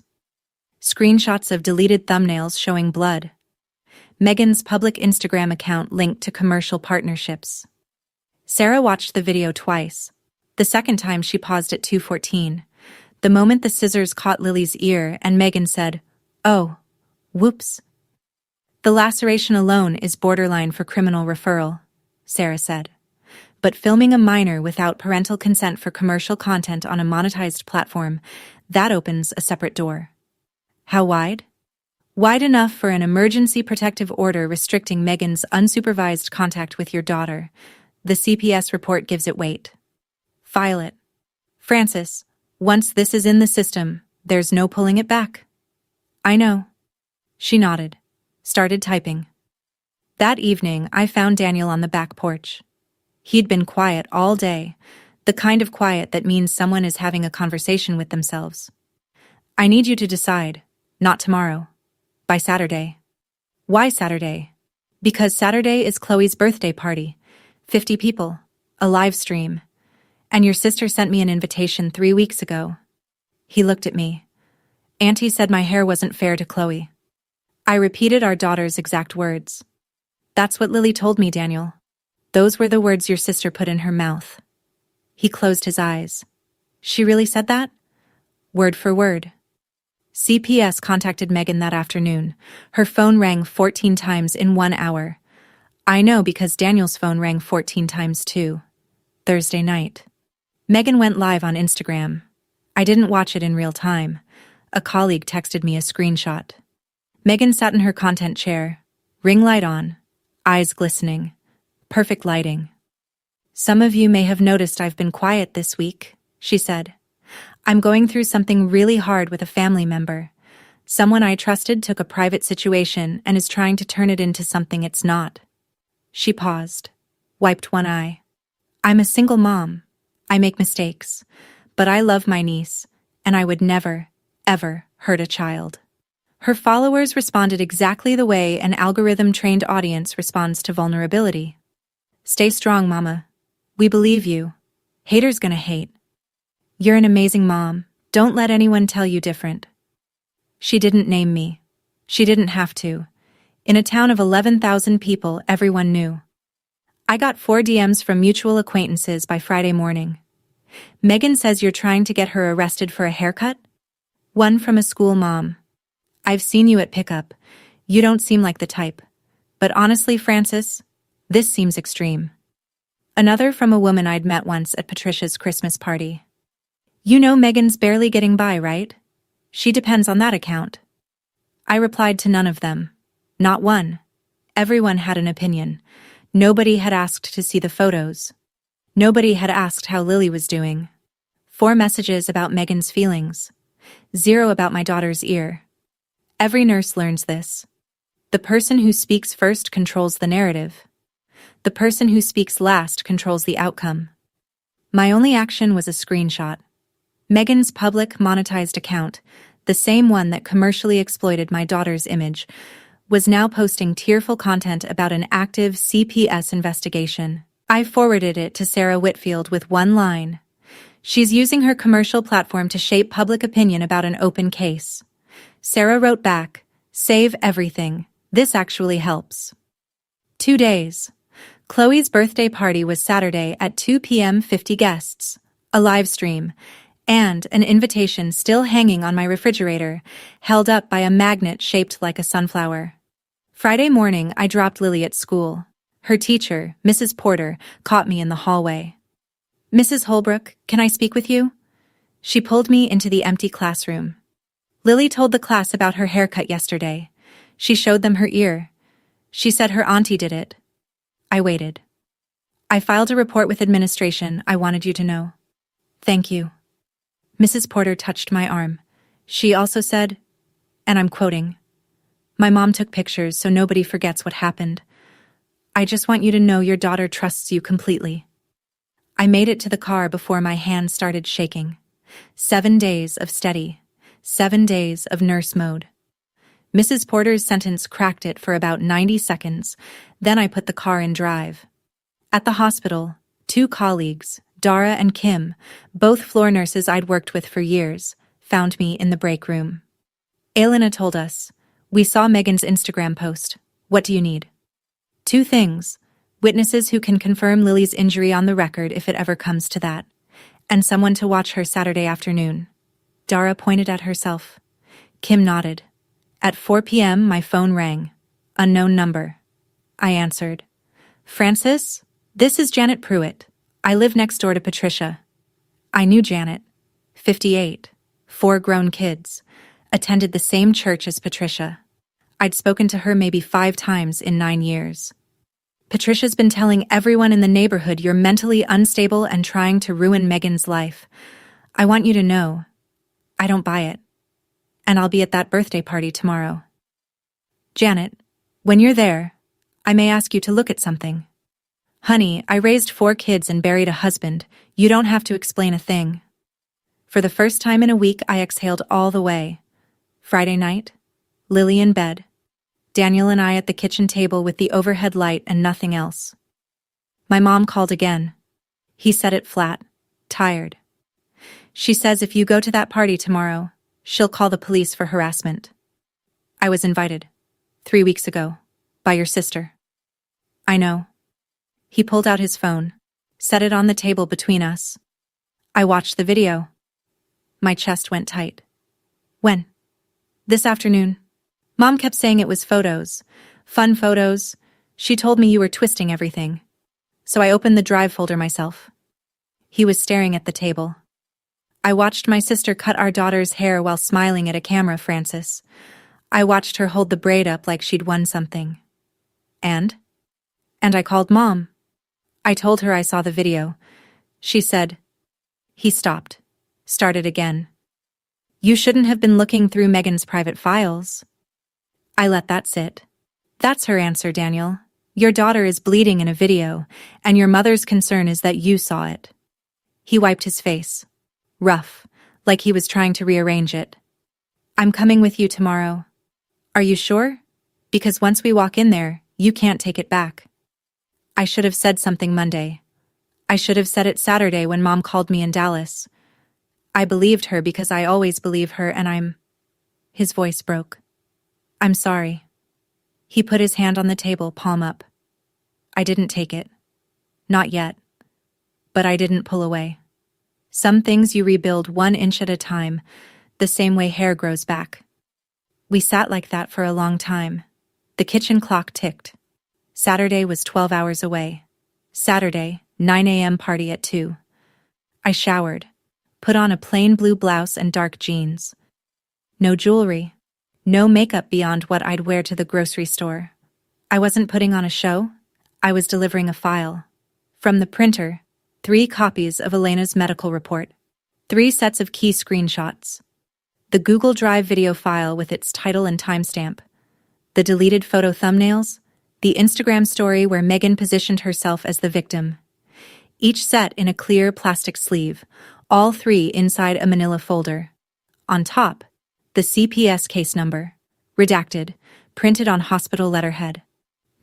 screenshots of deleted thumbnails showing blood, Megan's public Instagram account linked to commercial partnerships. Sarah watched the video twice. The second time she paused at 2:14, the moment the scissors caught Lily's ear and Megan said, Oh, whoops. The laceration alone is borderline for criminal referral, Sarah said. But filming a minor without parental consent for commercial content on a monetized platform, that opens a separate door. How wide? Wide enough for an emergency protective order restricting Megan's unsupervised contact with your daughter. The CPS report gives it weight. File it. Francis, once this is in the system, there's no pulling it back. I know. She nodded, started typing. That evening, I found Daniel on the back porch. He'd been quiet all day, the kind of quiet that means someone is having a conversation with themselves. I need you to decide, not tomorrow. By Saturday. Why Saturday? Because Saturday is Chloe's birthday party. 50 people. A live stream. And your sister sent me an invitation 3 weeks ago. He looked at me. Auntie said my hair wasn't fair to Chloe. I repeated our daughter's exact words. That's what Lily told me, Daniel. Those were the words your sister put in her mouth. He closed his eyes. She really said that? Word for word. CPS contacted Megan that afternoon. Her phone rang 14 times in 1 hour. I know because Daniel's phone rang 14 times too. Thursday night. Megan went live on Instagram. I didn't watch it in real time. A colleague texted me a screenshot. Megan sat in her content chair, ring light on, eyes glistening. Perfect lighting. Some of you may have noticed I've been quiet this week, she said. I'm going through something really hard with a family member. Someone I trusted took a private situation and is trying to turn it into something it's not. She paused, wiped one eye. I'm a single mom. I make mistakes, but I love my niece, and I would never, ever hurt a child. Her followers responded exactly the way an algorithm-trained audience responds to vulnerability. Stay strong, Mama. We believe you. Haters gonna hate. You're an amazing mom. Don't let anyone tell you different. She didn't name me. She didn't have to. In a town of 11,000 people, everyone knew. I got 4 DMs from mutual acquaintances by Friday morning. Megan says you're trying to get her arrested for a haircut? One from a school mom. I've seen you at pickup. You don't seem like the type. But honestly, Francis, this seems extreme. Another from a woman I'd met once at Patricia's Christmas party. You know Megan's barely getting by, right? She depends on that account. I replied to none of them. Not one. Everyone had an opinion. Nobody had asked to see the photos. Nobody had asked how Lily was doing. 4 messages about Megan's feelings. 0 about my daughter's ear. Every nurse learns this. The person who speaks first controls the narrative. The person who speaks last controls the outcome. My only action was a screenshot. Megan's public monetized account, the same one that commercially exploited my daughter's image, was now posting tearful content about an active CPS investigation. I forwarded it to Sarah Whitfield with one line. She's using her commercial platform to shape public opinion about an open case. Sarah wrote back, save everything. This actually helps. 2 days. Chloe's birthday party was Saturday at 2 p.m. 50 guests, a live stream, and an invitation still hanging on my refrigerator, held up by a magnet shaped like a sunflower. Friday morning, I dropped Lily at school. Her teacher, Mrs. Porter, caught me in the hallway. Mrs. Holbrook, can I speak with you? She pulled me into the empty classroom. Lily told the class about her haircut yesterday. She showed them her ear. She said her auntie did it. I waited. I filed a report with administration. I wanted you to know. Thank you. Mrs. Porter touched my arm. She also said, and I'm quoting, my mom took pictures so nobody forgets what happened. I just want you to know your daughter trusts you completely. I made it to the car before my hand started shaking. 7 days of steady. 7 days of nurse mode. Mrs. Porter's sentence cracked it for about 90 seconds. Then I put the car in drive. At the hospital, 2 colleagues, Dara and Kim, both floor nurses I'd worked with for years, found me in the break room. Elena told us, we saw Megan's Instagram post. What do you need? 2 things. Witnesses who can confirm Lily's injury on the record if it ever comes to that, and someone to watch her Saturday afternoon. Dara pointed at herself. Kim nodded. At 4 p.m., my phone rang. Unknown number. I answered. Francis, this is Janet Pruitt. I live next door to Patricia. I knew Janet. 58. 4 grown kids. Attended the same church as Patricia. I'd spoken to her maybe 5 times in 9 years. Patricia's been telling everyone in the neighborhood you're mentally unstable and trying to ruin Megan's life. I want you to know. I don't buy it. And I'll be at that birthday party tomorrow. Janet, when you're there, I may ask you to look at something. Honey, I raised 4 kids and buried a husband. You don't have to explain a thing. For the first time in a week, I exhaled all the way. Friday night, Lily in bed. Daniel and I at the kitchen table with the overhead light and nothing else. My mom called again. He said it flat, tired. She says if you go to that party tomorrow, she'll call the police for harassment. I was invited, 3 weeks ago, by your sister. I know. He pulled out his phone, set it on the table between us. I watched the video. My chest went tight. When? This afternoon. Mom kept saying it was photos, fun photos. She told me you were twisting everything. So I opened the drive folder myself. He was staring at the table. I watched my sister cut our daughter's hair while smiling at a camera, Francis. I watched her hold the braid up like she'd won something. And I called Mom. I told her I saw the video. She said. He stopped. Started again. You shouldn't have been looking through Megan's private files. I let that sit. That's her answer, Daniel. Your daughter is bleeding in a video, and your mother's concern is that you saw it. He wiped his face. Rough, like he was trying to rearrange it. I'm coming with you tomorrow. Are you sure? Because once we walk in there, you can't take it back. I should have said something Monday. I should have said it Saturday when Mom called me in Dallas. I believed her because I always believe her, and His voice broke. I'm sorry. He put his hand on the table, palm up. I didn't take it. Not yet. But I didn't pull away. Some things you rebuild 1 inch at a time, the same way hair grows back. We sat like that for a long time. The kitchen clock ticked. Saturday was 12 hours away. Saturday, 9 a.m. party at 2. I showered, put on a plain blue blouse and dark jeans. No jewelry. No makeup beyond what I'd wear to the grocery store. I wasn't putting on a show. I was delivering a file. From the printer, 3 copies of Elena's medical report. 3 sets of key screenshots. The Google Drive video file with its title and timestamp. The deleted photo thumbnails. The Instagram story where Megan positioned herself as the victim. Each set in a clear plastic sleeve, all 3 inside a manila folder. On top, the CPS case number, redacted, printed on hospital letterhead.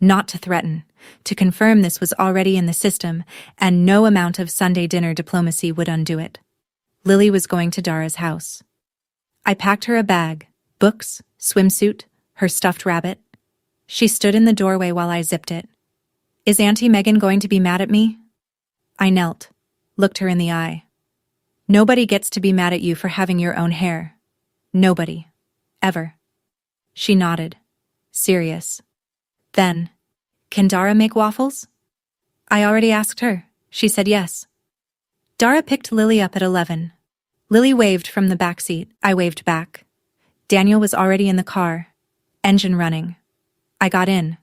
Not to threaten, to confirm this was already in the system, and no amount of Sunday dinner diplomacy would undo it. Lily was going to Dara's house. I packed her a bag, books, swimsuit, her stuffed rabbit. She stood in the doorway while I zipped it. Is Auntie Megan going to be mad at me? I knelt, looked her in the eye. Nobody gets to be mad at you for having your own hair. Nobody. Ever. She nodded. Serious. Then, can Dara make waffles? I already asked her. She said yes. Dara picked Lily up at 11. Lily waved from the back seat. I waved back. Daniel was already in the car. Engine running. I got in,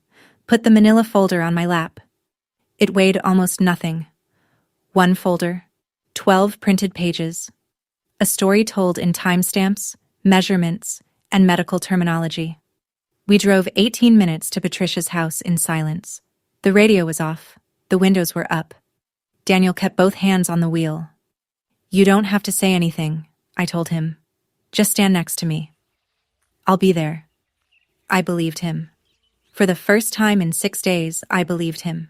put the manila folder on my lap. It weighed almost nothing. 1 folder, 12 printed pages. A story told in timestamps, measurements, and medical terminology. We drove 18 minutes to Patricia's house in silence. The radio was off. The windows were up. Daniel kept both hands on the wheel. You don't have to say anything, I told him. Just stand next to me. I'll be there. I believed him. For the first time in 6 days, I believed him.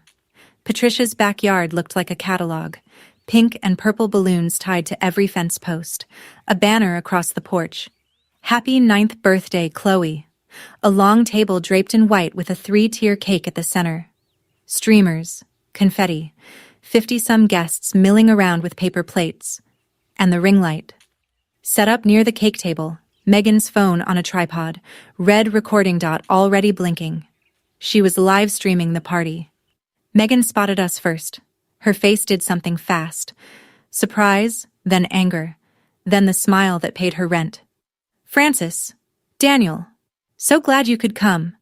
Patricia's backyard looked like a catalog. Pink and purple balloons tied to every fence post. A banner across the porch. Happy 9th birthday, Chloe. A long table draped in white with a 3-tier cake at the center. Streamers, confetti, 50-some guests milling around with paper plates. And the ring light. Set up near the cake table, Megan's phone on a tripod, red recording dot already blinking. She was live streaming the party. Megan spotted us first. Her face did something fast. Surprise, then anger, then the smile that paid her rent. Francis. Daniel. So glad you could come.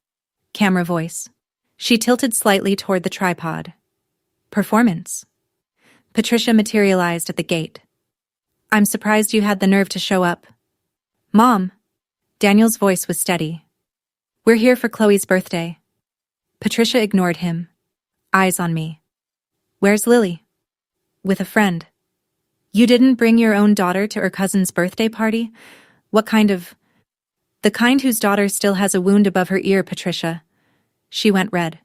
Camera voice. She tilted slightly toward the tripod. Performance. Patricia materialized at the gate. I'm surprised you had the nerve to show up. Mom. Daniel's voice was steady. We're here for Chloe's birthday. Patricia ignored him. Eyes on me. Where's Lily? With a friend. You didn't bring your own daughter to her cousin's birthday party? What kind of... The kind whose daughter still has a wound above her ear, Patricia. She went red.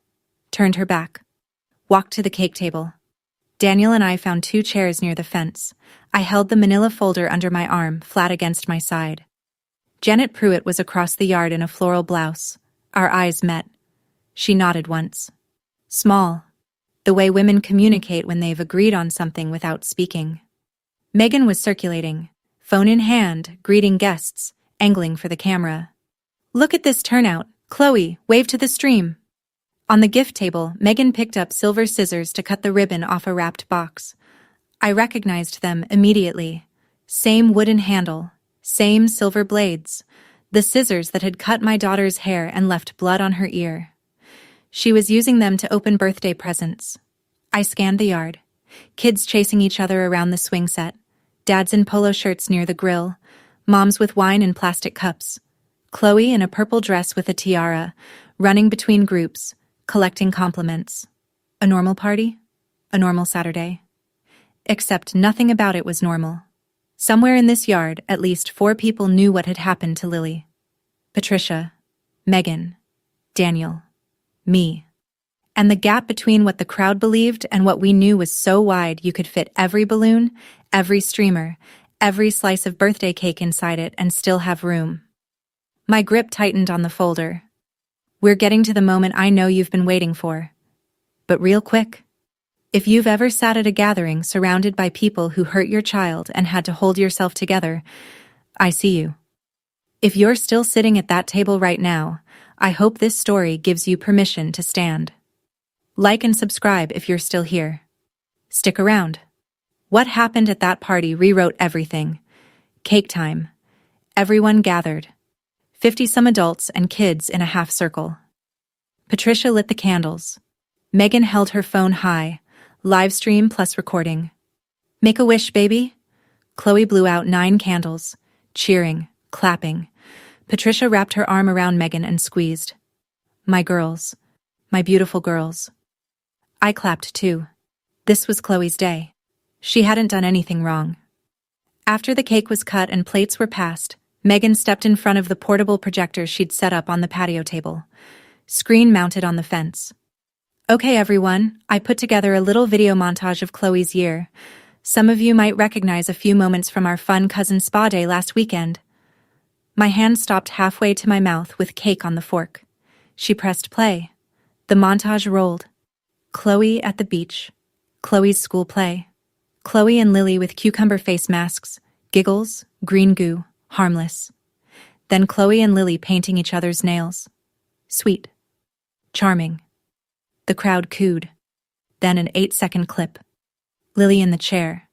Turned her back. Walked to the cake table. Daniel and I found 2 chairs near the fence. I held the manila folder under my arm, flat against my side. Janet Pruitt was across the yard in a floral blouse. Our eyes met. She nodded once. Small. The way women communicate when they've agreed on something without speaking. Megan was circulating, phone in hand, greeting guests, angling for the camera. Look at this turnout. Chloe, wave to the stream. On the gift table, Megan picked up silver scissors to cut the ribbon off a wrapped box. I recognized them immediately. Same wooden handle, same silver blades, the scissors that had cut my daughter's hair and left blood on her ear. She was using them to open birthday presents. I scanned the yard. Kids chasing each other around the swing set, dads in polo shirts near the grill, moms with wine in plastic cups, Chloe in a purple dress with a tiara, running between groups, collecting compliments. A normal party? A normal Saturday? Except nothing about it was normal. Somewhere in this yard, at least 4 people knew what had happened to Lily. Patricia, Megan, Daniel, me. And the gap between what the crowd believed and what we knew was so wide you could fit every balloon, every streamer, every slice of birthday cake inside it and still have room. My grip tightened on the folder. We're getting to the moment I know you've been waiting for. But real quick. If you've ever sat at a gathering surrounded by people who hurt your child and had to hold yourself together, I see you. If you're still sitting at that table right now, I hope this story gives you permission to stand. Like and subscribe if you're still here. Stick around. What happened at that party rewrote everything. Cake time. Everyone gathered. 50-some adults and kids in a half circle. Patricia lit the candles. Megan held her phone high, live stream plus recording. Make a wish, baby. Chloe blew out 9 candles, cheering, clapping. Patricia wrapped her arm around Megan and squeezed. My girls. My beautiful girls. I clapped too. This was Chloe's day. She hadn't done anything wrong. After the cake was cut and plates were passed, Megan stepped in front of the portable projector she'd set up on the patio table. Screen mounted on the fence. Okay, everyone, I put together a little video montage of Chloe's year. Some of you might recognize a few moments from our fun cousin spa day last weekend. My hand stopped halfway to my mouth with cake on the fork. She pressed play. The montage rolled. Chloe at the beach. Chloe's school play. Chloe and Lily with cucumber face masks, giggles, green goo, harmless. Then Chloe and Lily painting each other's nails. Sweet. Charming. The crowd cooed. Then an 8-second clip. Lily in the chair.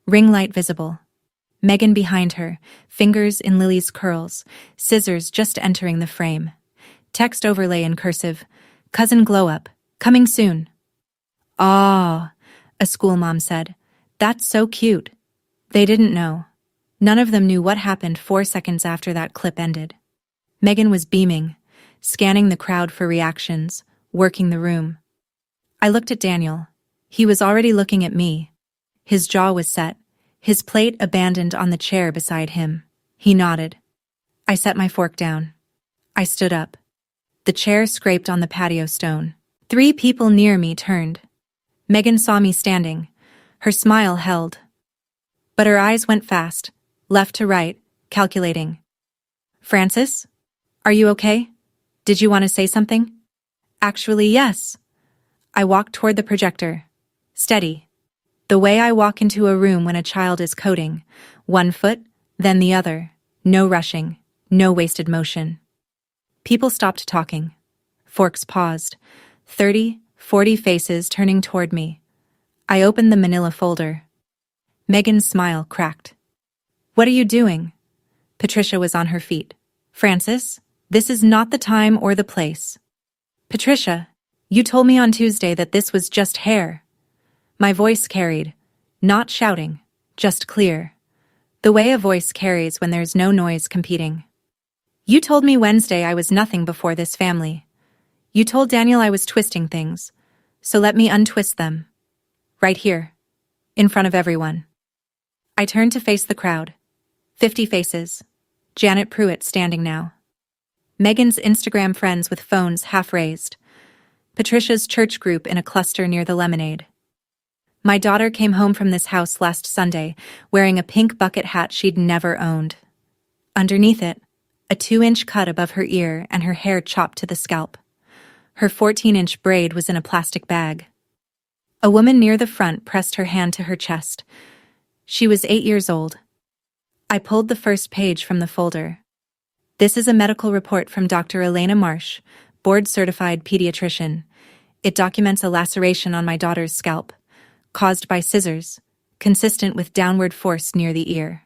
Ring light visible. Megan behind her, fingers in Lily's curls, scissors just entering the frame. Text overlay in cursive. Cousin glow up. Coming soon. Ah, a school mom said. That's so cute. They didn't know. None of them knew what happened 4 seconds after that clip ended. Megan was beaming, scanning the crowd for reactions, working the room. I looked at Daniel. He was already looking at me. His jaw was set, his plate abandoned on the chair beside him. He nodded. I set my fork down. I stood up. The chair scraped on the patio stone. 3 people near me turned. Megan saw me standing. Her smile held. But her eyes went fast, left to right, calculating. Francis? Are you okay? Did you want to say something? Actually, yes. I walked toward the projector. Steady. The way I walk into a room when a child is coding. 1 foot, then the other. No rushing. No wasted motion. People stopped talking. Forks paused. 30, 40 faces turning toward me. I opened the manila folder. Megan's smile cracked. "What are you doing?" Patricia was on her feet. "Francis, this is not the time or the place." "Patricia, you told me on Tuesday that this was just hair." My voice carried, not shouting, just clear. The way a voice carries when there's no noise competing. "You told me Wednesday I was nothing before this family. You told Daniel I was twisting things, so let me untwist them. Right here, in front of everyone." I turned to face the crowd. 50 faces. Janet Pruitt standing now. Megan's Instagram friends with phones half raised. Patricia's church group in a cluster near the lemonade. My daughter came home from this house last Sunday, wearing a pink bucket hat she'd never owned. Underneath it, a 2-inch cut above her ear and her hair chopped to the scalp. Her 14-inch braid was in a plastic bag. A woman near the front pressed her hand to her chest. She was 8 years old. I pulled the first page from the folder. This is a medical report from Dr. Elena Marsh, board-certified pediatrician. It documents a laceration on my daughter's scalp, caused by scissors, consistent with downward force near the ear.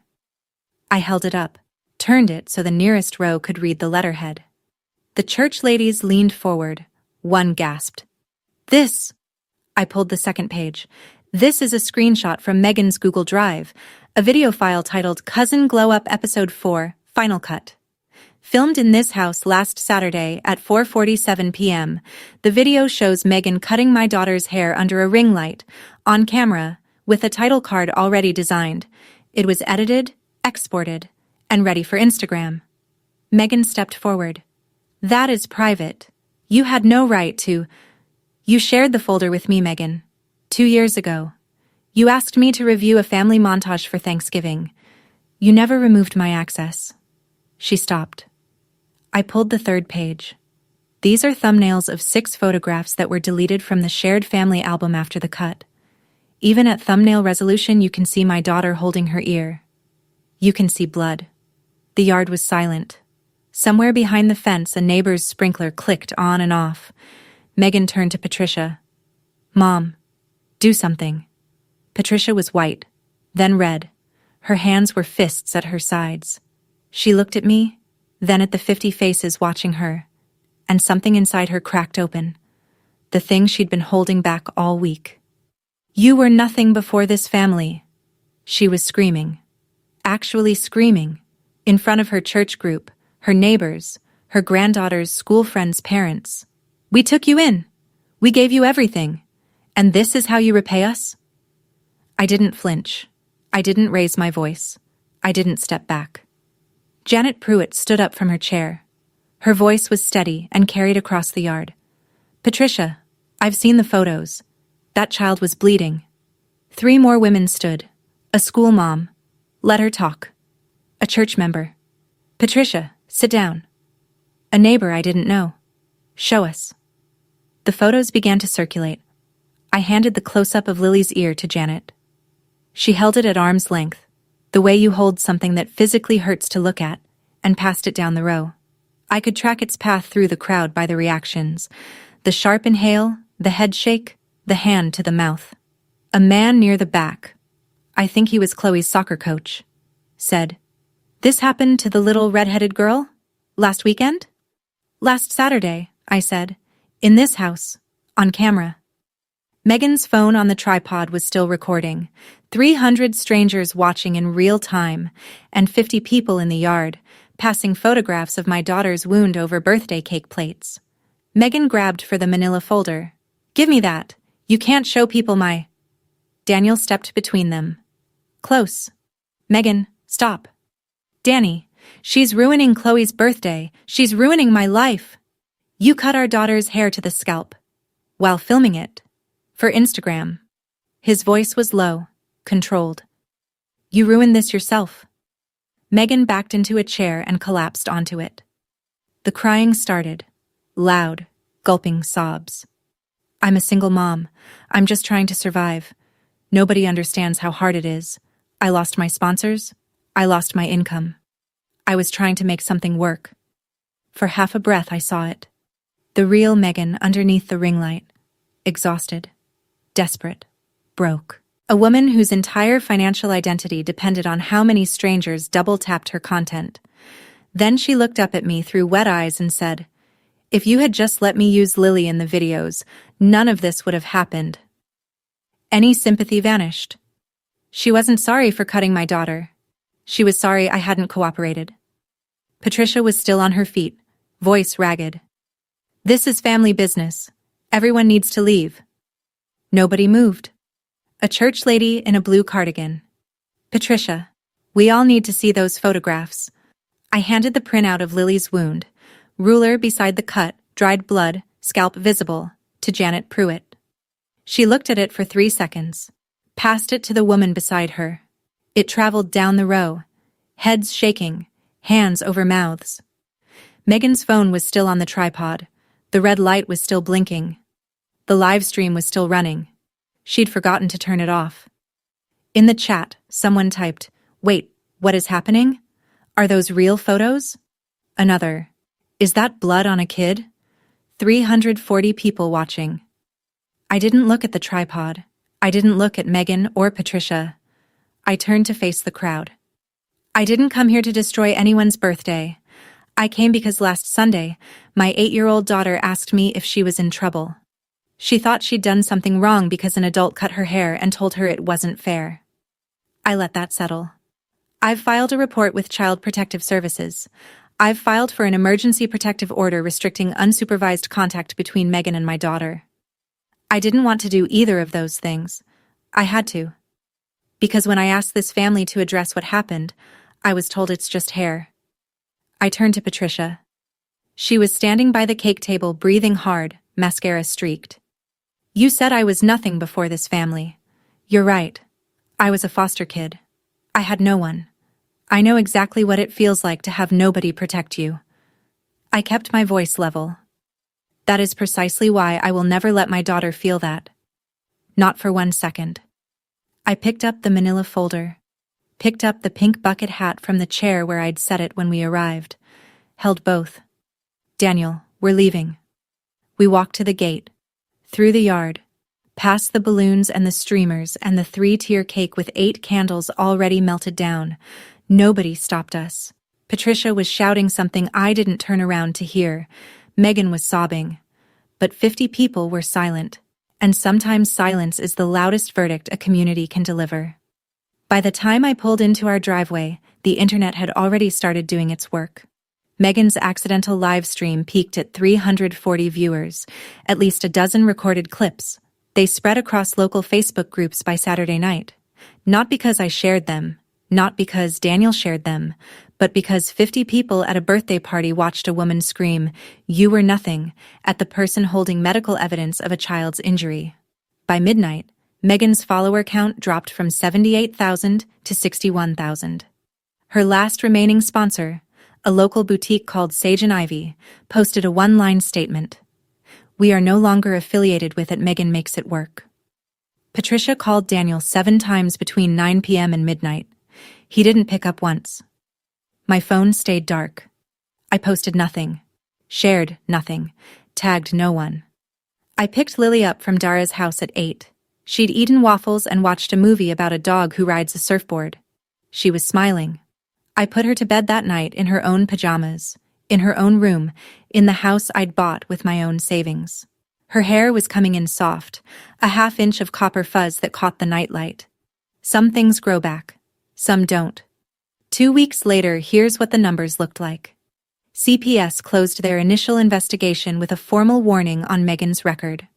I held it up, turned it so the nearest row could read the letterhead. The church ladies leaned forward. One gasped. "This!" I pulled the second page. "This is a screenshot from Megan's Google Drive, a video file titled Cousin Glow Up Episode 4, Final Cut. Filmed in this house last Saturday at 4:47 p.m., the video shows Megan cutting my daughter's hair under a ring light, on camera, with a title card already designed. It was edited, exported, and ready for Instagram." Megan stepped forward. "That is private. You had no right to—" "You shared the folder with me, Megan. 2 years ago. You asked me to review a family montage for Thanksgiving. You never removed my access." She stopped. I pulled the third page. These are thumbnails of 6 photographs that were deleted from the shared family album after the cut. Even at thumbnail resolution, you can see my daughter holding her ear. You can see blood. The yard was silent. Somewhere behind the fence, a neighbor's sprinkler clicked on and off. Megan turned to Patricia. "Mom, do something." Patricia was white, then red. Her hands were fists at her sides. She looked at me, then at the 50 faces watching her, and something inside her cracked open. The thing she'd been holding back all week. "You were nothing before this family." She was screaming. Actually screaming. In front of her church group, her neighbors, her granddaughter's school friends' parents. "We took you in. We gave you everything. And this is how you repay us?" I didn't flinch. I didn't raise my voice. I didn't step back. Janet Pruitt stood up from her chair. Her voice was steady and carried across the yard. "Patricia, I've seen the photos. That child was bleeding." 3 more women stood. A school mom. Let her talk. A church member. "Patricia, sit down." A neighbor I didn't know. "Show us." The photos began to circulate. I handed the close-up of Lily's ear to Janet. She held it at arm's length, the way you hold something that physically hurts to look at, and passed it down the row. I could track its path through the crowd by the reactions. The sharp inhale, the head shake, the hand to the mouth. A man near the back, I think he was Chloe's soccer coach, said, "This happened to the little red-headed girl? Last weekend?" "Last Saturday," I said. "In this house. On camera." Megan's phone on the tripod was still recording. 300 strangers watching in real time, and 50 people in the yard, passing photographs of my daughter's wound over birthday cake plates. Megan grabbed for the manila folder. "Give me that. You can't show people my—" Daniel stepped between them. "Close. Megan, stop. Danny, she's ruining Chloe's birthday. She's ruining my life. You cut our daughter's hair to the scalp. While filming it. For Instagram." His voice was low, controlled. "You ruined this yourself." Megan backed into a chair and collapsed onto it. The crying started. Loud, gulping sobs. "I'm a single mom. I'm just trying to survive. Nobody understands how hard it is. I lost my sponsors. I lost my income. I was trying to make something work. For half a breath I saw it. The real Megan underneath the ring light. Exhausted. Desperate. Broke. A woman whose entire financial identity depended on how many strangers double-tapped her content. Then she looked up at me through wet eyes and said, "If you had just let me use Lily in the videos, none of this would have happened." Any sympathy vanished. She wasn't sorry for cutting my daughter. She was sorry I hadn't cooperated. Patricia was still on her feet, voice ragged. "This is family business. Everyone needs to leave." Nobody moved. A church lady in a blue cardigan. "Patricia, we all need to see those photographs." I handed the printout of Lily's wound, ruler beside the cut, dried blood, scalp visible, to Janet Pruitt. She looked at it for 3 seconds, passed it to the woman beside her. It traveled down the row, heads shaking, hands over mouths. Megan's phone was still on the tripod. The red light was still blinking. The live stream was still running. She'd forgotten to turn it off. In the chat, someone typed, "Wait, what is happening? Are those real photos?" Another, "Is that blood on a kid?" 340 people watching. I didn't look at the tripod. I didn't look at Megan or Patricia. I turned to face the crowd. I didn't come here to destroy anyone's birthday. I came because last Sunday, my 8-year-old daughter asked me if she was in trouble. She thought she'd done something wrong because an adult cut her hair and told her it wasn't fair. I let that settle. I've filed a report with Child Protective Services. I've filed for an emergency protective order restricting unsupervised contact between Megan and my daughter. I didn't want to do either of those things. I had to. Because when I asked this family to address what happened, I was told it's just hair. I turned to Patricia. She was standing by the cake table, breathing hard, mascara streaked. "You said I was nothing before this family. You're right. I was a foster kid. I had no one. I know exactly what it feels like to have nobody protect you." I kept my voice level. That is precisely why I will never let my daughter feel that. Not for 1 second. I picked up the manila folder, picked up the pink bucket hat from the chair where I'd set it when we arrived, held both. "Daniel, we're leaving." We walked to the gate, through the yard, past the balloons and the streamers and the 3-tier cake with 8 candles already melted down. Nobody stopped us. Patricia was shouting something I didn't turn around to hear. Megan was sobbing. But 50 people were silent. And sometimes silence is the loudest verdict a community can deliver. By the time I pulled into our driveway, the internet had already started doing its work. Megan's accidental live stream peaked at 340 viewers, at least a dozen recorded clips. They spread across local Facebook groups by Saturday night. Not because I shared them, not because Daniel shared them, but because 50 people at a birthday party watched a woman scream, "You were nothing," at the person holding medical evidence of a child's injury. By midnight, Megan's follower count dropped from 78,000 to 61,000. Her last remaining sponsor, a local boutique called Sage and Ivy, posted a one-line statement. "We are no longer affiliated with it. Megan makes it work." Patricia called Daniel 7 times between 9 p.m. and midnight. He didn't pick up once. My phone stayed dark. I posted nothing, shared nothing, tagged no one. I picked Lily up from Dara's house at 8. She'd eaten waffles and watched a movie about a dog who rides a surfboard. She was smiling. I put her to bed that night in her own pajamas, in her own room, in the house I'd bought with my own savings. Her hair was coming in soft, a half-inch of copper fuzz that caught the nightlight. Some things grow back, some don't. 2 weeks later, here's what the numbers looked like. CPS closed their initial investigation with a formal warning on Megan's record.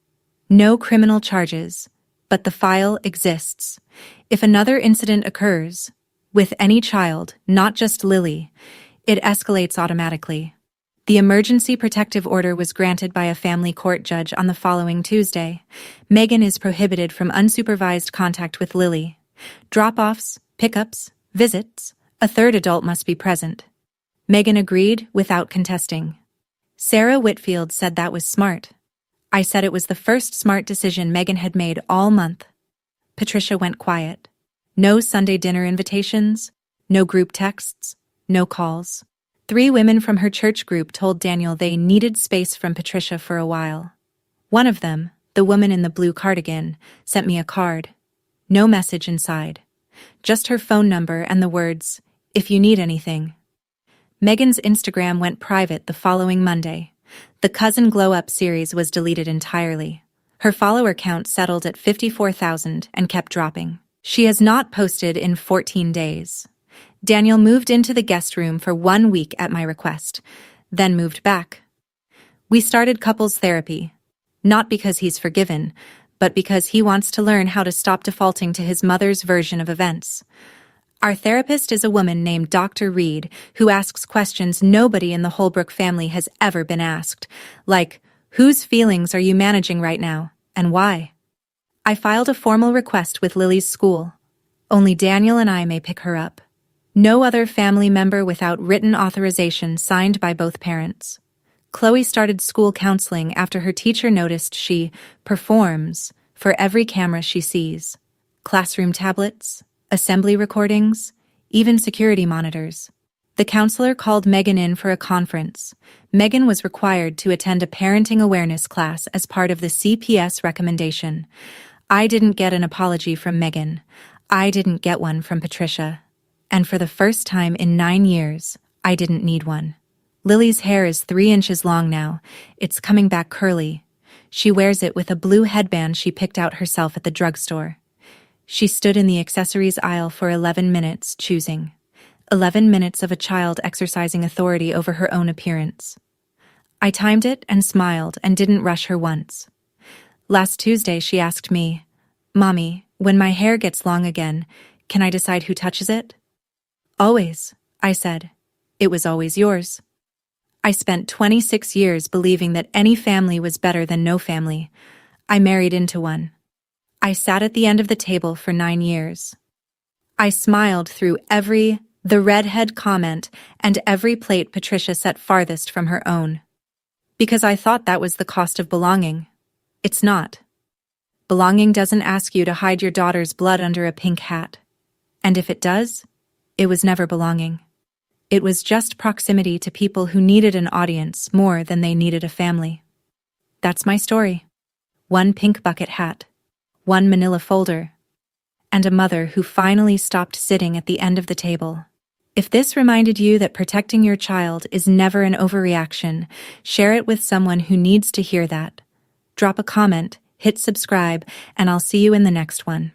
No criminal charges, but the file exists. If another incident occurs, with any child, not just Lily, it escalates automatically. The emergency protective order was granted by a family court judge on the following Tuesday. Megan is prohibited from unsupervised contact with Lily. Drop-offs, pickups, visits, a third adult must be present. Megan agreed without contesting. Sarah Whitfield said that was smart. I said it was the first smart decision Megan had made all month. Patricia went quiet. No Sunday dinner invitations, no group texts, No calls. 3 women from her church group told Daniel they needed space from Patricia for a while. One of them, the woman in the blue cardigan, sent me a card. No message inside. Just her phone number and the words, "If you need anything." Megan's Instagram went private the following Monday. The Cousin Glow Up series was deleted entirely. Her follower count settled at 54,000 and kept dropping. She has not posted in 14 days. Daniel moved into the guest room for 1 week at my request, then moved back. We started couples therapy, not because he's forgiven, but because he wants to learn how to stop defaulting to his mother's version of events. Our therapist is a woman named Dr. Reed who asks questions nobody in the Holbrook family has ever been asked, like, whose feelings are you managing right now, and why? I filed a formal request with Lily's school. Only Daniel and I may pick her up. No other family member without written authorization signed by both parents. Chloe started school counseling after her teacher noticed she performs for every camera she sees. Classroom tablets, assembly recordings, even security monitors. The counselor called Megan in for a conference. Megan was required to attend a parenting awareness class as part of the CPS recommendation. I didn't get an apology from Megan. I didn't get one from Patricia. And for the first time in 9 years, I didn't need one. Lily's hair is 3 inches long now. It's coming back curly. She wears it with a blue headband she picked out herself at the drugstore. She stood in the accessories aisle for 11 minutes, choosing. 11 minutes of a child exercising authority over her own appearance. I timed it and smiled and didn't rush her once. Last Tuesday she asked me, "Mommy, when my hair gets long again, can I decide who touches it?" "Always," I said. "It was always yours." I spent 26 years believing that any family was better than no family. I married into one. I sat at the end of the table for 9 years. I smiled through the redhead comment and every plate Patricia set farthest from her own. Because I thought that was the cost of belonging. It's not. Belonging doesn't ask you to hide your daughter's blood under a pink hat. And if it does, it was never belonging. It was just proximity to people who needed an audience more than they needed a family. That's my story. 1 pink bucket hat, 1 manila folder, and a mother who finally stopped sitting at the end of the table. If this reminded you that protecting your child is never an overreaction, share it with someone who needs to hear that. Drop a comment, hit subscribe, and I'll see you in the next one.